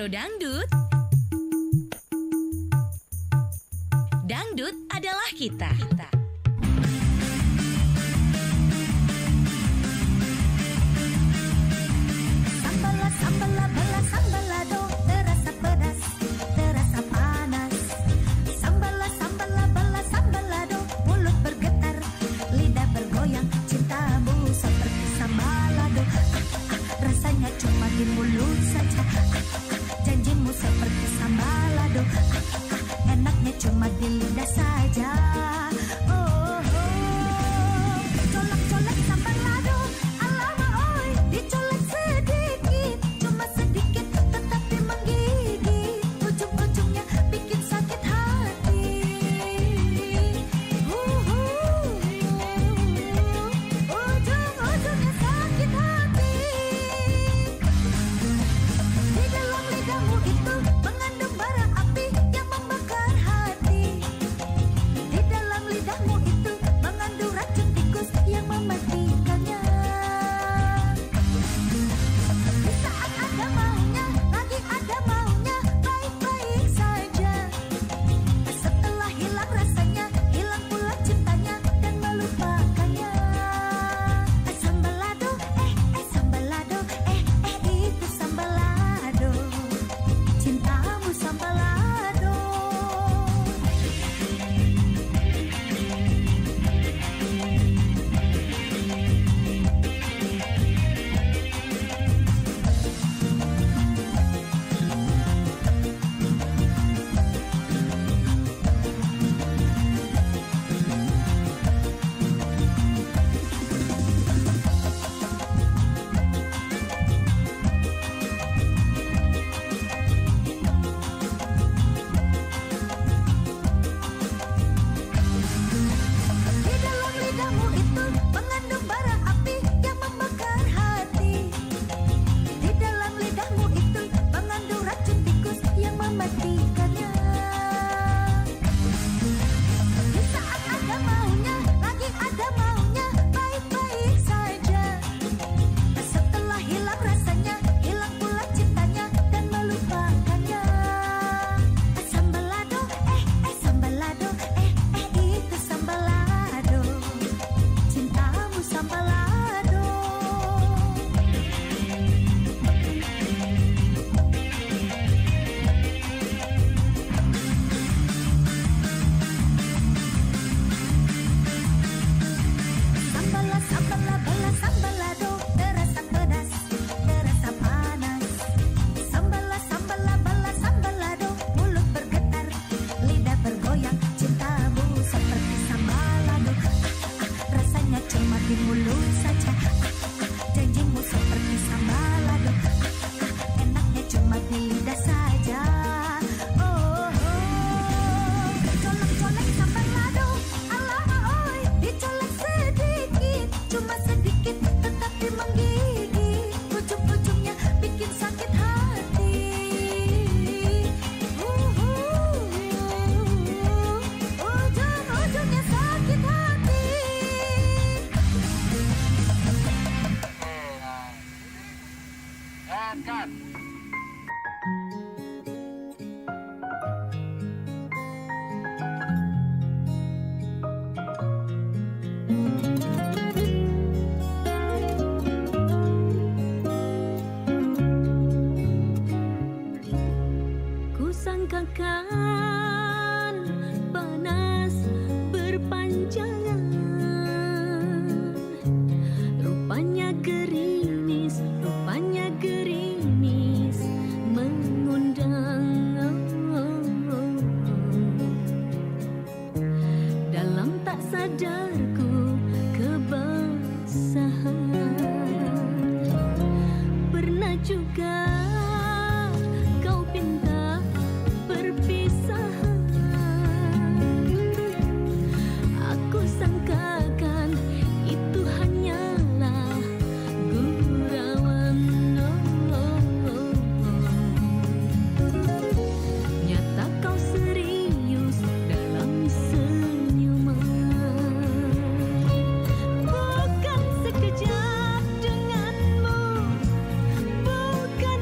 Pro Dangdut. Dangdut adalah kita. Sambala, sambala, bala, sambalado, terasa pedas, terasa panas. Sambala, sambala, bala, sambalado, mulut bergetar, lidah bergoyang, cintamu seperti sambalado. Rasanya cuma di mulut saja. Janjimu seperti sambalado. Enaknya cuma di lidah saja. Oh, oh. Colek-colek sambalado, alama oi, dicolek sedikit, cuma sedikit tetapi menggigit. Ujung-ujungnya bikin sakit hati. Ujung-ujungnya sakit hati. Di dalam lidahmu itu mengandung bara api yang membakar hati. Di dalam lidahmu itu mengandung racun tikus yang mematikannya. Di saat ada maunya, lagi ada maunya, baik-baik saja. Setelah hilang rasanya, hilang pula cintanya dan melupakannya. Sambalado, sambalado, itu sambalado. Cintamu sambalado. Di dalam lidahmu itu mengandung bara api yang membakar hati. Di dalam lidahmu itu mengandung racun tikus yang mematikannya. Di saat ada maunya, lagi ada maunya, baik-baik saja. Setelah hilang rasanya, hilang pula cintanya dan melupakannya. Sambalado, sambalado, itu sambalado. Cintamu sambalado. Sambala, sambala, bala, sambalado, terasa pedas, terasa panas. Sambala, sambala, bala, sambalado, mulut bergetar, lidah bergoyang, cintamu seperti sambalado. Rasanya cuma di mulut saja. Janjimu seperti sambalado. Enaknya cuma di lidah saja. Oh, oh. Colek-colek sambalado, alama oi, dicolek sedikit, cuma sedikit tetapi menggigit. Ujung-ujungnya bikin sakit hati. Ujung-ujungnya sakit hati. Kusangkakan panas berpanjangan, rupanya gerimis mengundang. Dalam tak sadarku kebasahan, pernah juga kau pinta perpisahan. Aku sangkakan itu hanyalah gurauan. Nyata kau serius dalam senyuman. Bukan sekejap denganmu, bukan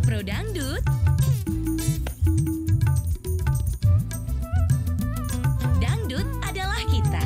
Pro Dangdut. Dangdut adalah kita.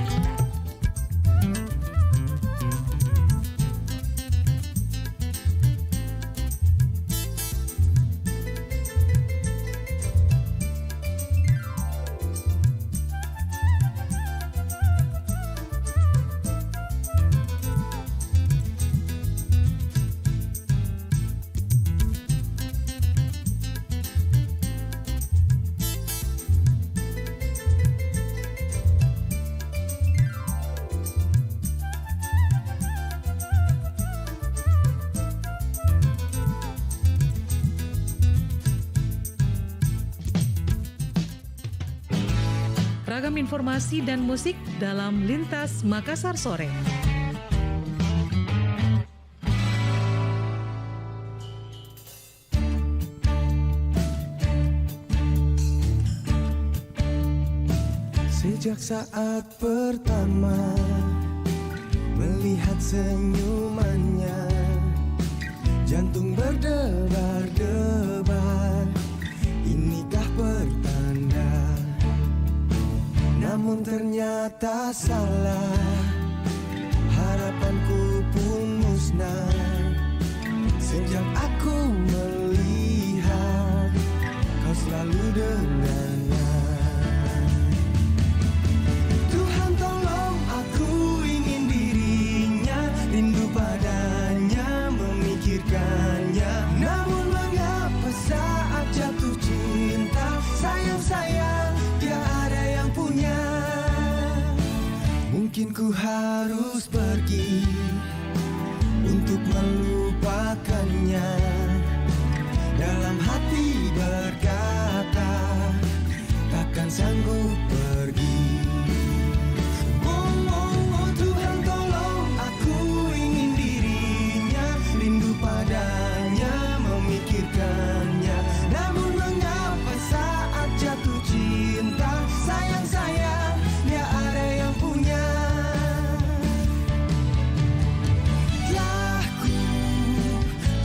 Ragam informasi dan musik dalam Lintas Makassar Sore. Sejak saat pertama melihat senyumannya, jantung berdebar-debar. Inikah pertanda? Namun ternyata salah, harapanku pun musnah. Sejak aku melihat kau selalu dengannya. Tuhan tolong, aku ingin dirinya, rindu padanya, memikirkannya. Namun mengapa saat jatuh cinta, sayang-sayang dia ada yang punya. Mungkin ku harus pergi untuk melupakannya. Dalam hati berkata, takkan sanggup pergi. Oh, Tuhan tolong, aku ingin dirinya, rindu padanya, memikirkannya. Namun mengapa saat jatuh cinta, sayang-sayang dia ada yang punya. Telah ku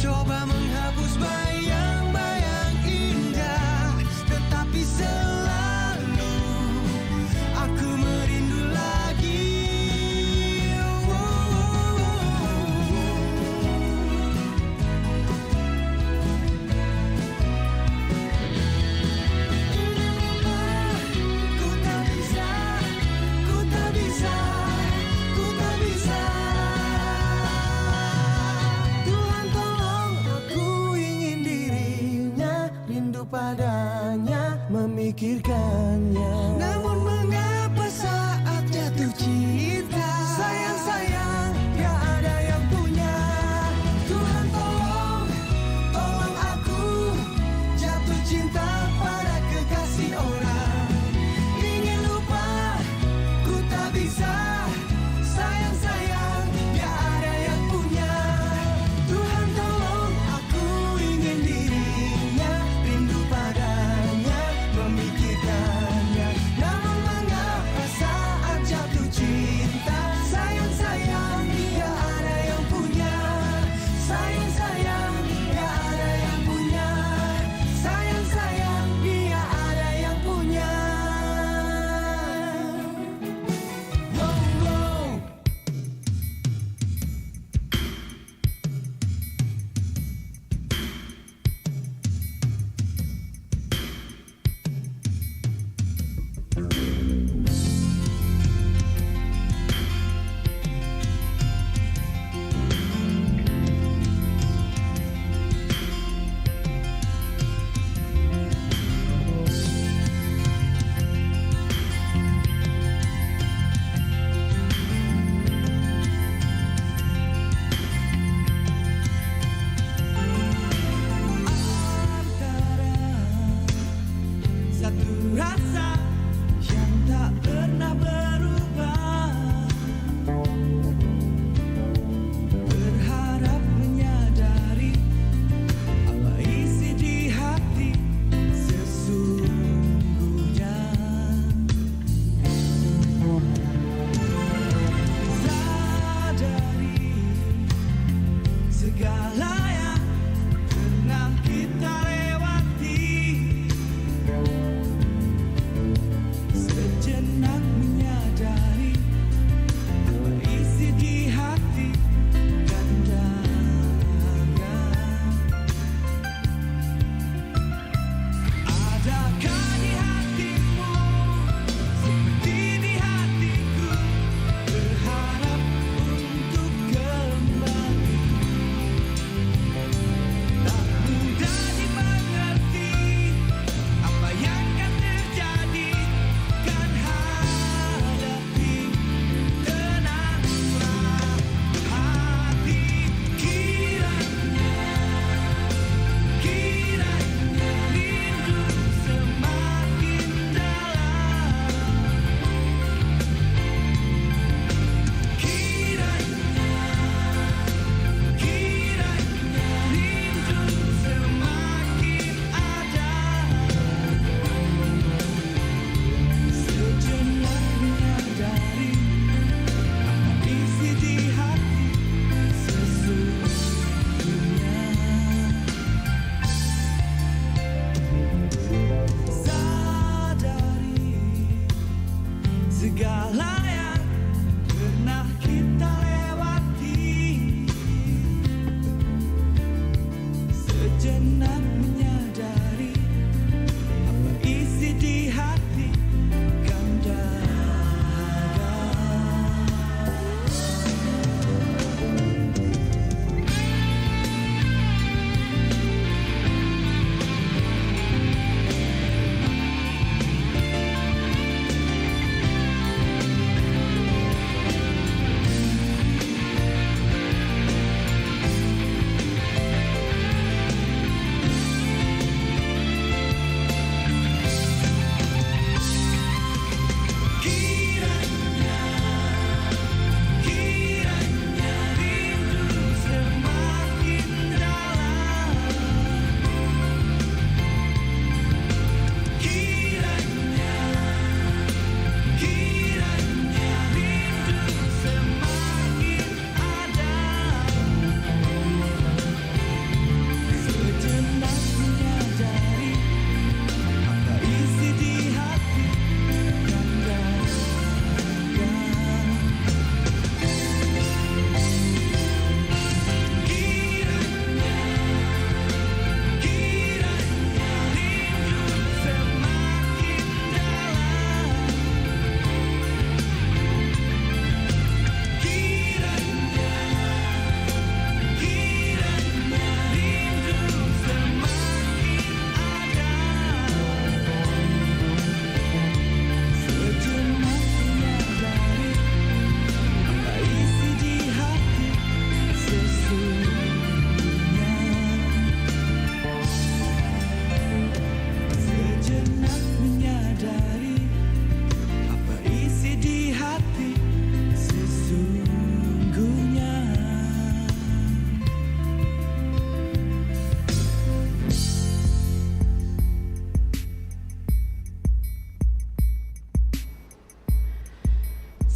coba menghapus bayang-bayang indah, tetapi selalu aku merindu lagi. Ku tak bisa, ku tak bisa, ku tak bisa. Tuhan tolong, aku ingin dirinya, rindu padanya, memikirkannya. Namun mengapa saat jatuh cinta, sayang-sayang dia ada yang punya. Tuhan tolong, tolong aku jatuh cinta pada kekasih orang. Ingin lupa, ku tak bisa, sayang-sayang dia ada yang punya. Tuhan tolong, aku ingin dirinya, rindu padanya, memikirkannya.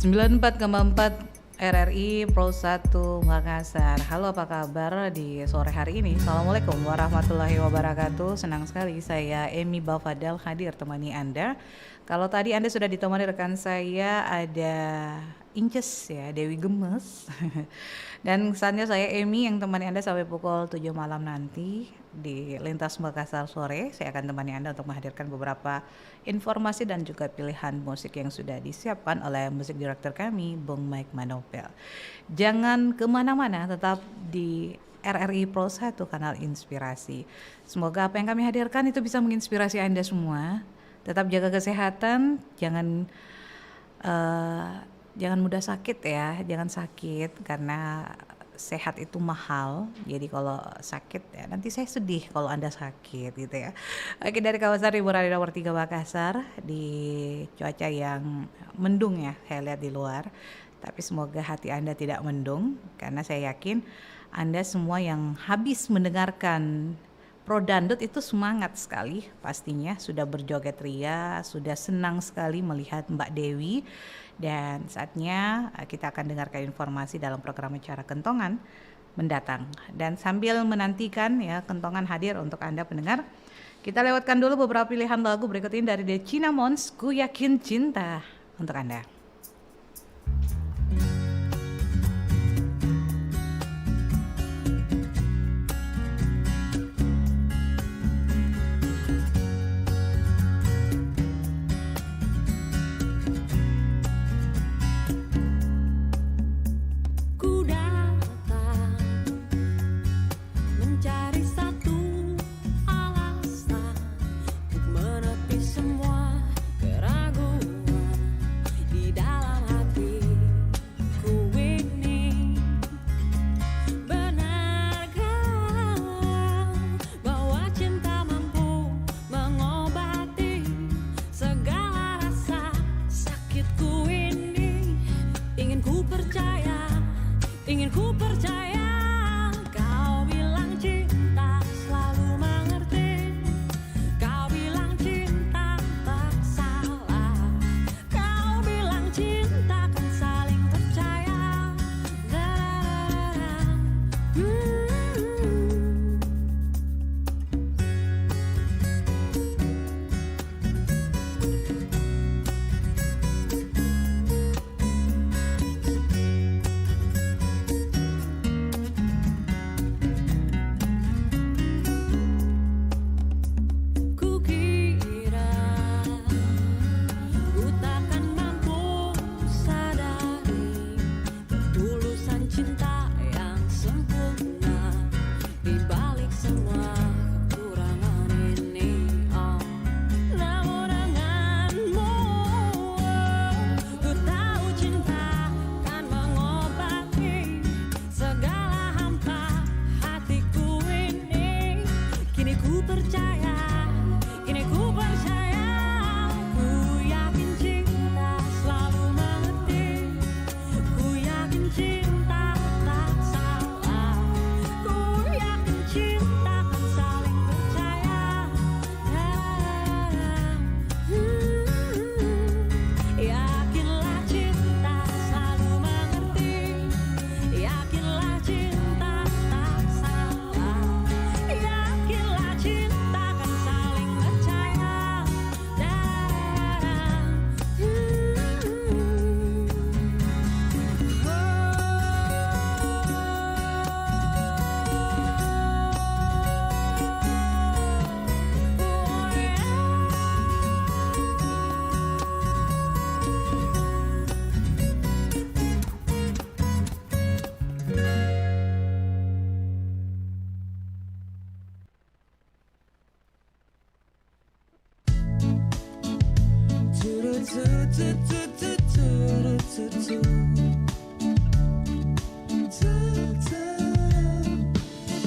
94,4 RRI Pro 1 Makassar. Halo, apa kabar di sore hari ini? Assalamualaikum warahmatullahi wabarakatuh. Senang sekali saya Emi Bafadal hadir temani Anda. Kalau tadi Anda sudah ditemani rekan saya ada Inces ya, Dewi Gemes. Dan saatnya saya Emi yang temani Anda sampai pukul 7 malam nanti di Lintas Makassar sore. Saya akan temani Anda untuk menghadirkan beberapa informasi dan juga pilihan musik yang sudah disiapkan oleh musik director kami, Bung Mike Manopel. Jangan kemana-mana, tetap di RRI Pro 1 kanal Inspirasi. Semoga apa yang kami hadirkan itu bisa menginspirasi Anda semua. Tetap jaga kesehatan, jangan mudah sakit ya, jangan sakit karena sehat itu mahal. Jadi kalau sakit ya nanti saya sedih kalau Anda sakit gitu ya. Oke, dari kawasan Ribuan nomor 3 Makassar di cuaca yang mendung ya, saya lihat di luar. Tapi semoga hati Anda tidak mendung karena saya yakin Anda semua yang habis mendengarkan Pro Dandut itu semangat sekali pastinya, sudah berjoget ria, sudah senang sekali melihat Mbak Dewi. Dan saatnya kita akan dengarkan informasi dalam program acara Kentongan mendatang. Dan sambil menantikan ya Kentongan hadir untuk Anda pendengar, kita lewatkan dulu beberapa pilihan lagu berikut ini dari The Cinnamons, Ku Yakin Cinta untuk Anda.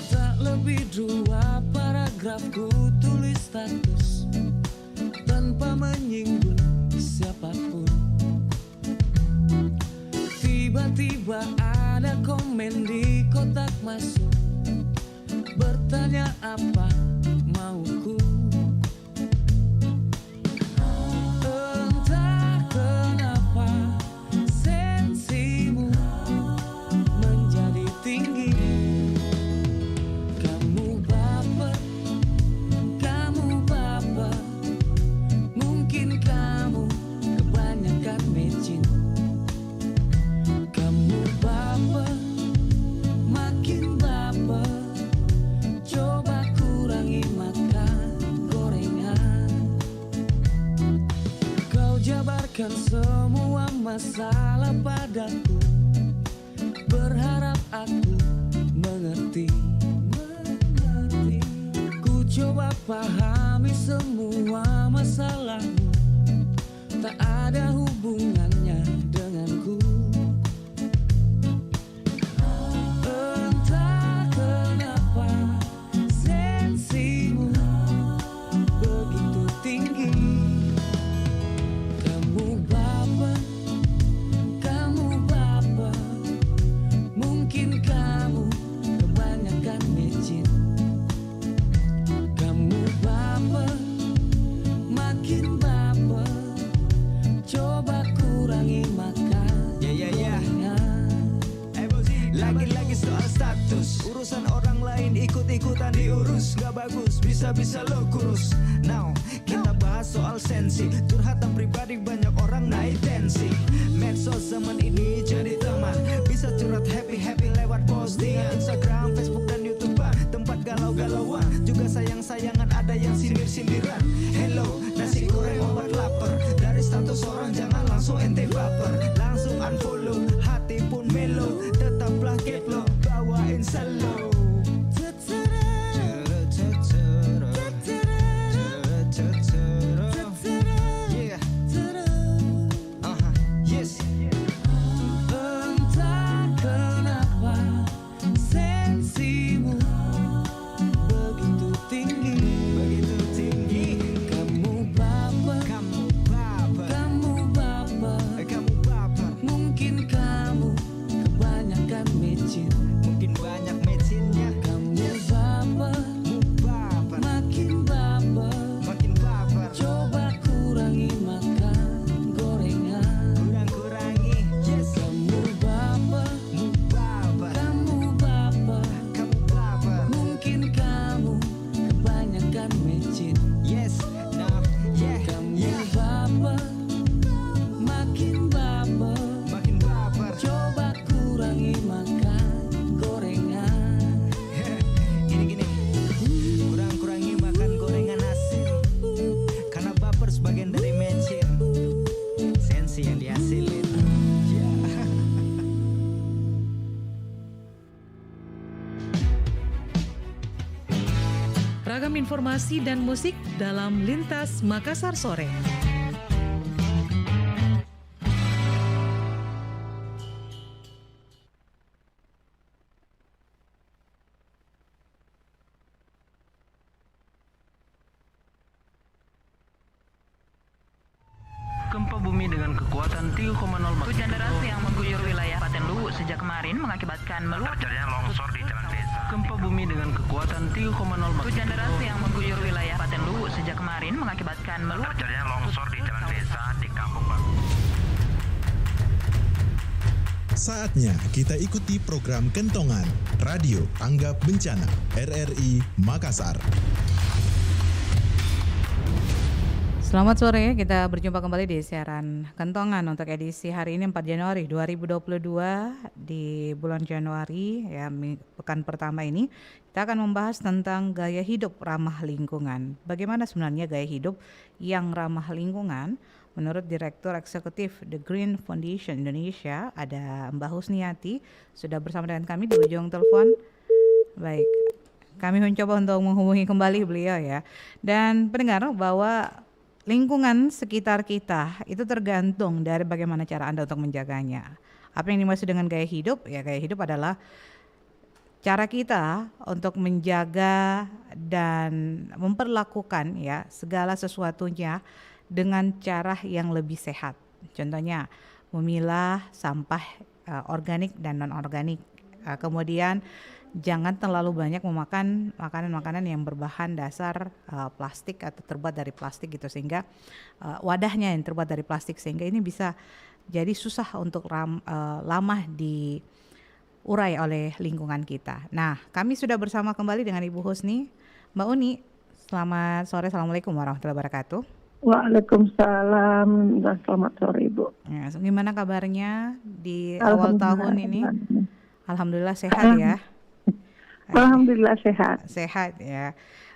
Tak lebih 2 paragraf ku tulis status tanpa menyinggung siapapun. Tiba-tiba ada komen di kotak masuk, bertanya apa mauku. Entah kenapa semua masalah padaku, berharap aku mengerti. Ku coba pahami semua masalahmu, tak ada hubungannya denganku. Entah kenapa sensimu begitu tinggi. Kamu baper, mungkin kamu kebanyakan micin. Kamu baper, makin baper, coba kurangi makan. Lagi-lagi soal status, urusan orang lain ikut-ikutan diurus, gak bagus, bisa-bisa lo kurus. Now, kita bahas soal sensi, curhatan pribadi banyak orang naik tensi. Medsos zaman ini jadi teman, bisa curhat happy-happy lewat postingan Instagram, Facebook dan YouTube, tempat galau-galauan, juga sayang-sayangan, ada yang sindir-sindiran. Hello, nasi goreng obat lapar, dari status orang jangan langsung ente baper. Langsung unfollow, hati pun melo, tetaplah keep low, bawain slow. Entah kenapa sensimu begitu tinggi. Kamu baper, mungkin kamu kebanyakan micin. Mungkin banyak mecinnya. Kamu baper, makin baper, coba kurangi makan gorengan. Kurangi, yes. Kamu baper, mungkin kamu kebanyakan micin. Yes, now, yeah. Kamu baper, makin baper, coba kurangi makan gorengan. Gini, kurangi makan gorengan asin, karena baper sebagian dari mecin, sensi yang dihasilin. Ragam informasi dan musik dalam Lintas Makassar Sore. Gempa bumi dengan kekuatan 3,0 magnitudo. Hujan deras yang mengguyur wilayah Paten Luwu sejak kemarin mengakibatkan terjadinya longsor di jalan desa. Gempa bumi dengan kekuatan 3,0 magnitudo. Hujan deras yang mengguyur wilayah Paten Luwu sejak kemarin mengakibatkan terjadinya longsor di jalan desa di Kampung Baru. Saatnya kita ikuti program Kentongan Radio Tanggap Bencana RRI Makassar. Selamat sore, kita berjumpa kembali di siaran Kentongan untuk edisi hari ini 4 Januari 2022 di bulan Januari ya, pekan pertama ini kita akan membahas tentang gaya hidup ramah lingkungan. Bagaimana sebenarnya gaya hidup yang ramah lingkungan? Menurut Direktur Eksekutif The Green Foundation Indonesia, ada Mbak Husniati, sudah bersama dengan kami di ujung telepon. Baik, kami mencoba untuk menghubungi kembali beliau ya. Dan pendengar, bahwa lingkungan sekitar kita itu tergantung dari bagaimana cara Anda untuk menjaganya. Apa yang dimaksud dengan gaya hidup? Ya, gaya hidup adalah cara kita untuk menjaga dan memperlakukan ya segala sesuatunya dengan cara yang lebih sehat. Contohnya memilah sampah organik dan non-organik. Kemudian jangan terlalu banyak memakan makanan-makanan yang berbahan dasar plastik atau terbuat dari plastik gitu, sehingga wadahnya yang terbuat dari plastik, sehingga ini bisa jadi susah untuk lama diurai oleh lingkungan kita. Nah, kami sudah bersama kembali dengan Ibu Husni. Mbak Uni, selamat sore. Assalamualaikum warahmatullahi wabarakatuh. Waalaikumsalam dan selamat sore Ibu. Ya, gimana kabarnya di awal tahun ini? Alhamdulillah sehat ya. Alhamdulillah sehat. Sehat ya.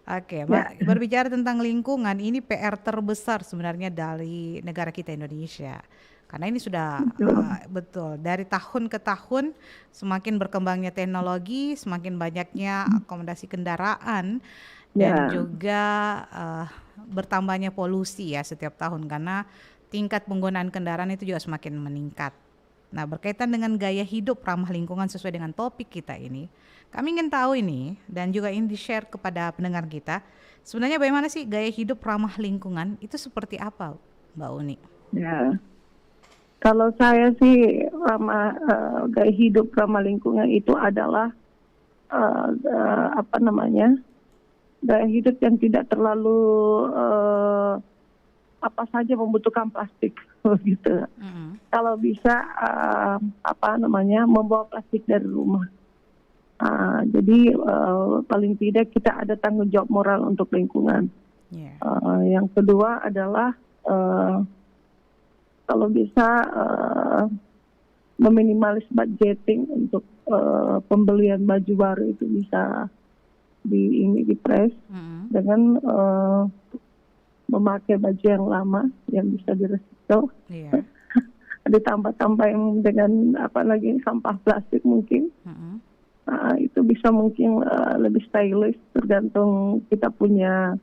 Oke, berbicara tentang lingkungan, ini PR terbesar sebenarnya dari negara kita Indonesia. Karena ini sudah betul dari tahun ke tahun semakin berkembangnya teknologi, semakin banyaknya akomodasi kendaraan dan juga bertambahnya polusi ya setiap tahun karena tingkat penggunaan kendaraan itu juga semakin meningkat. Nah, berkaitan dengan gaya hidup ramah lingkungan sesuai dengan topik kita ini, kami ingin tahu ini dan juga ingin di-share kepada pendengar kita. Sebenarnya bagaimana sih gaya hidup ramah lingkungan itu seperti apa, Mbak Uni? Ya. Kalau saya sih gaya hidup ramah lingkungan itu adalah gaya hidup yang tidak terlalu apa saja membutuhkan plastik gitu. Kalau bisa membawa plastik dari rumah. Jadi paling tidak kita ada tanggung jawab moral untuk lingkungan. Yang kedua adalah kalau bisa meminimalis budgeting untuk pembelian baju baru itu bisa di-press dengan memakai baju yang lama yang bisa direcycle. Ditambah-tambah dengan sampah plastik mungkin. Itu bisa mungkin lebih stylish tergantung kita punya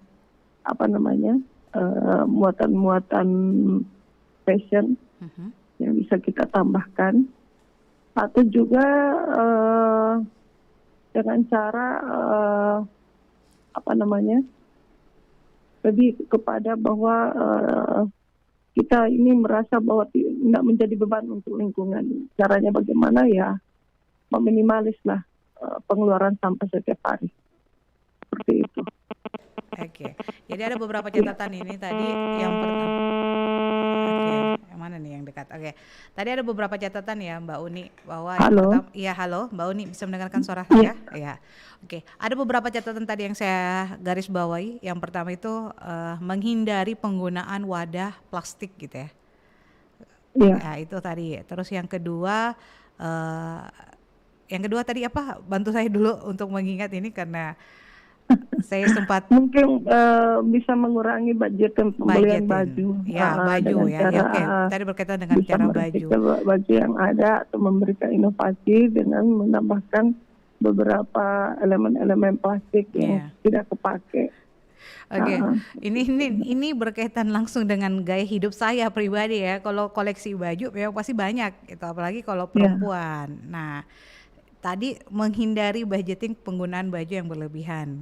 muatan-muatan fashion yang bisa kita tambahkan, atau juga dengan cara lebih kepada bahwa kita ini merasa bahwa tidak menjadi beban untuk lingkungan. Caranya bagaimana ya, meminimalis lah pengeluaran sampah setiap hari. Seperti itu. Oke, jadi ada beberapa catatan ini tadi. Yang pertama, yang mana nih yang dekat? Oke, tadi ada beberapa catatan ya Mbak Uni bahwa halo. Halo Mbak Uni, bisa mendengarkan suara saya? Iya. Oke, ada beberapa catatan tadi yang saya garis bawahi. Yang pertama itu menghindari penggunaan wadah plastik gitu ya. Ya, itu tadi. Terus yang kedua tadi apa? Bantu saya dulu untuk mengingat ini karena saya sempat mungkin bisa mengurangi budget pembelian baju. Ya, baju ya. Oke. Tadi berkaitan dengan cara baju yang ada atau memberikan inovasi dengan menambahkan beberapa elemen-elemen plastik yang tidak kepakai. Oke, ini berkaitan langsung dengan gaya hidup saya pribadi ya. Kalau koleksi baju memang pasti banyak, gitu. Apalagi kalau perempuan. Nah, tadi menghindari budgeting penggunaan baju yang berlebihan.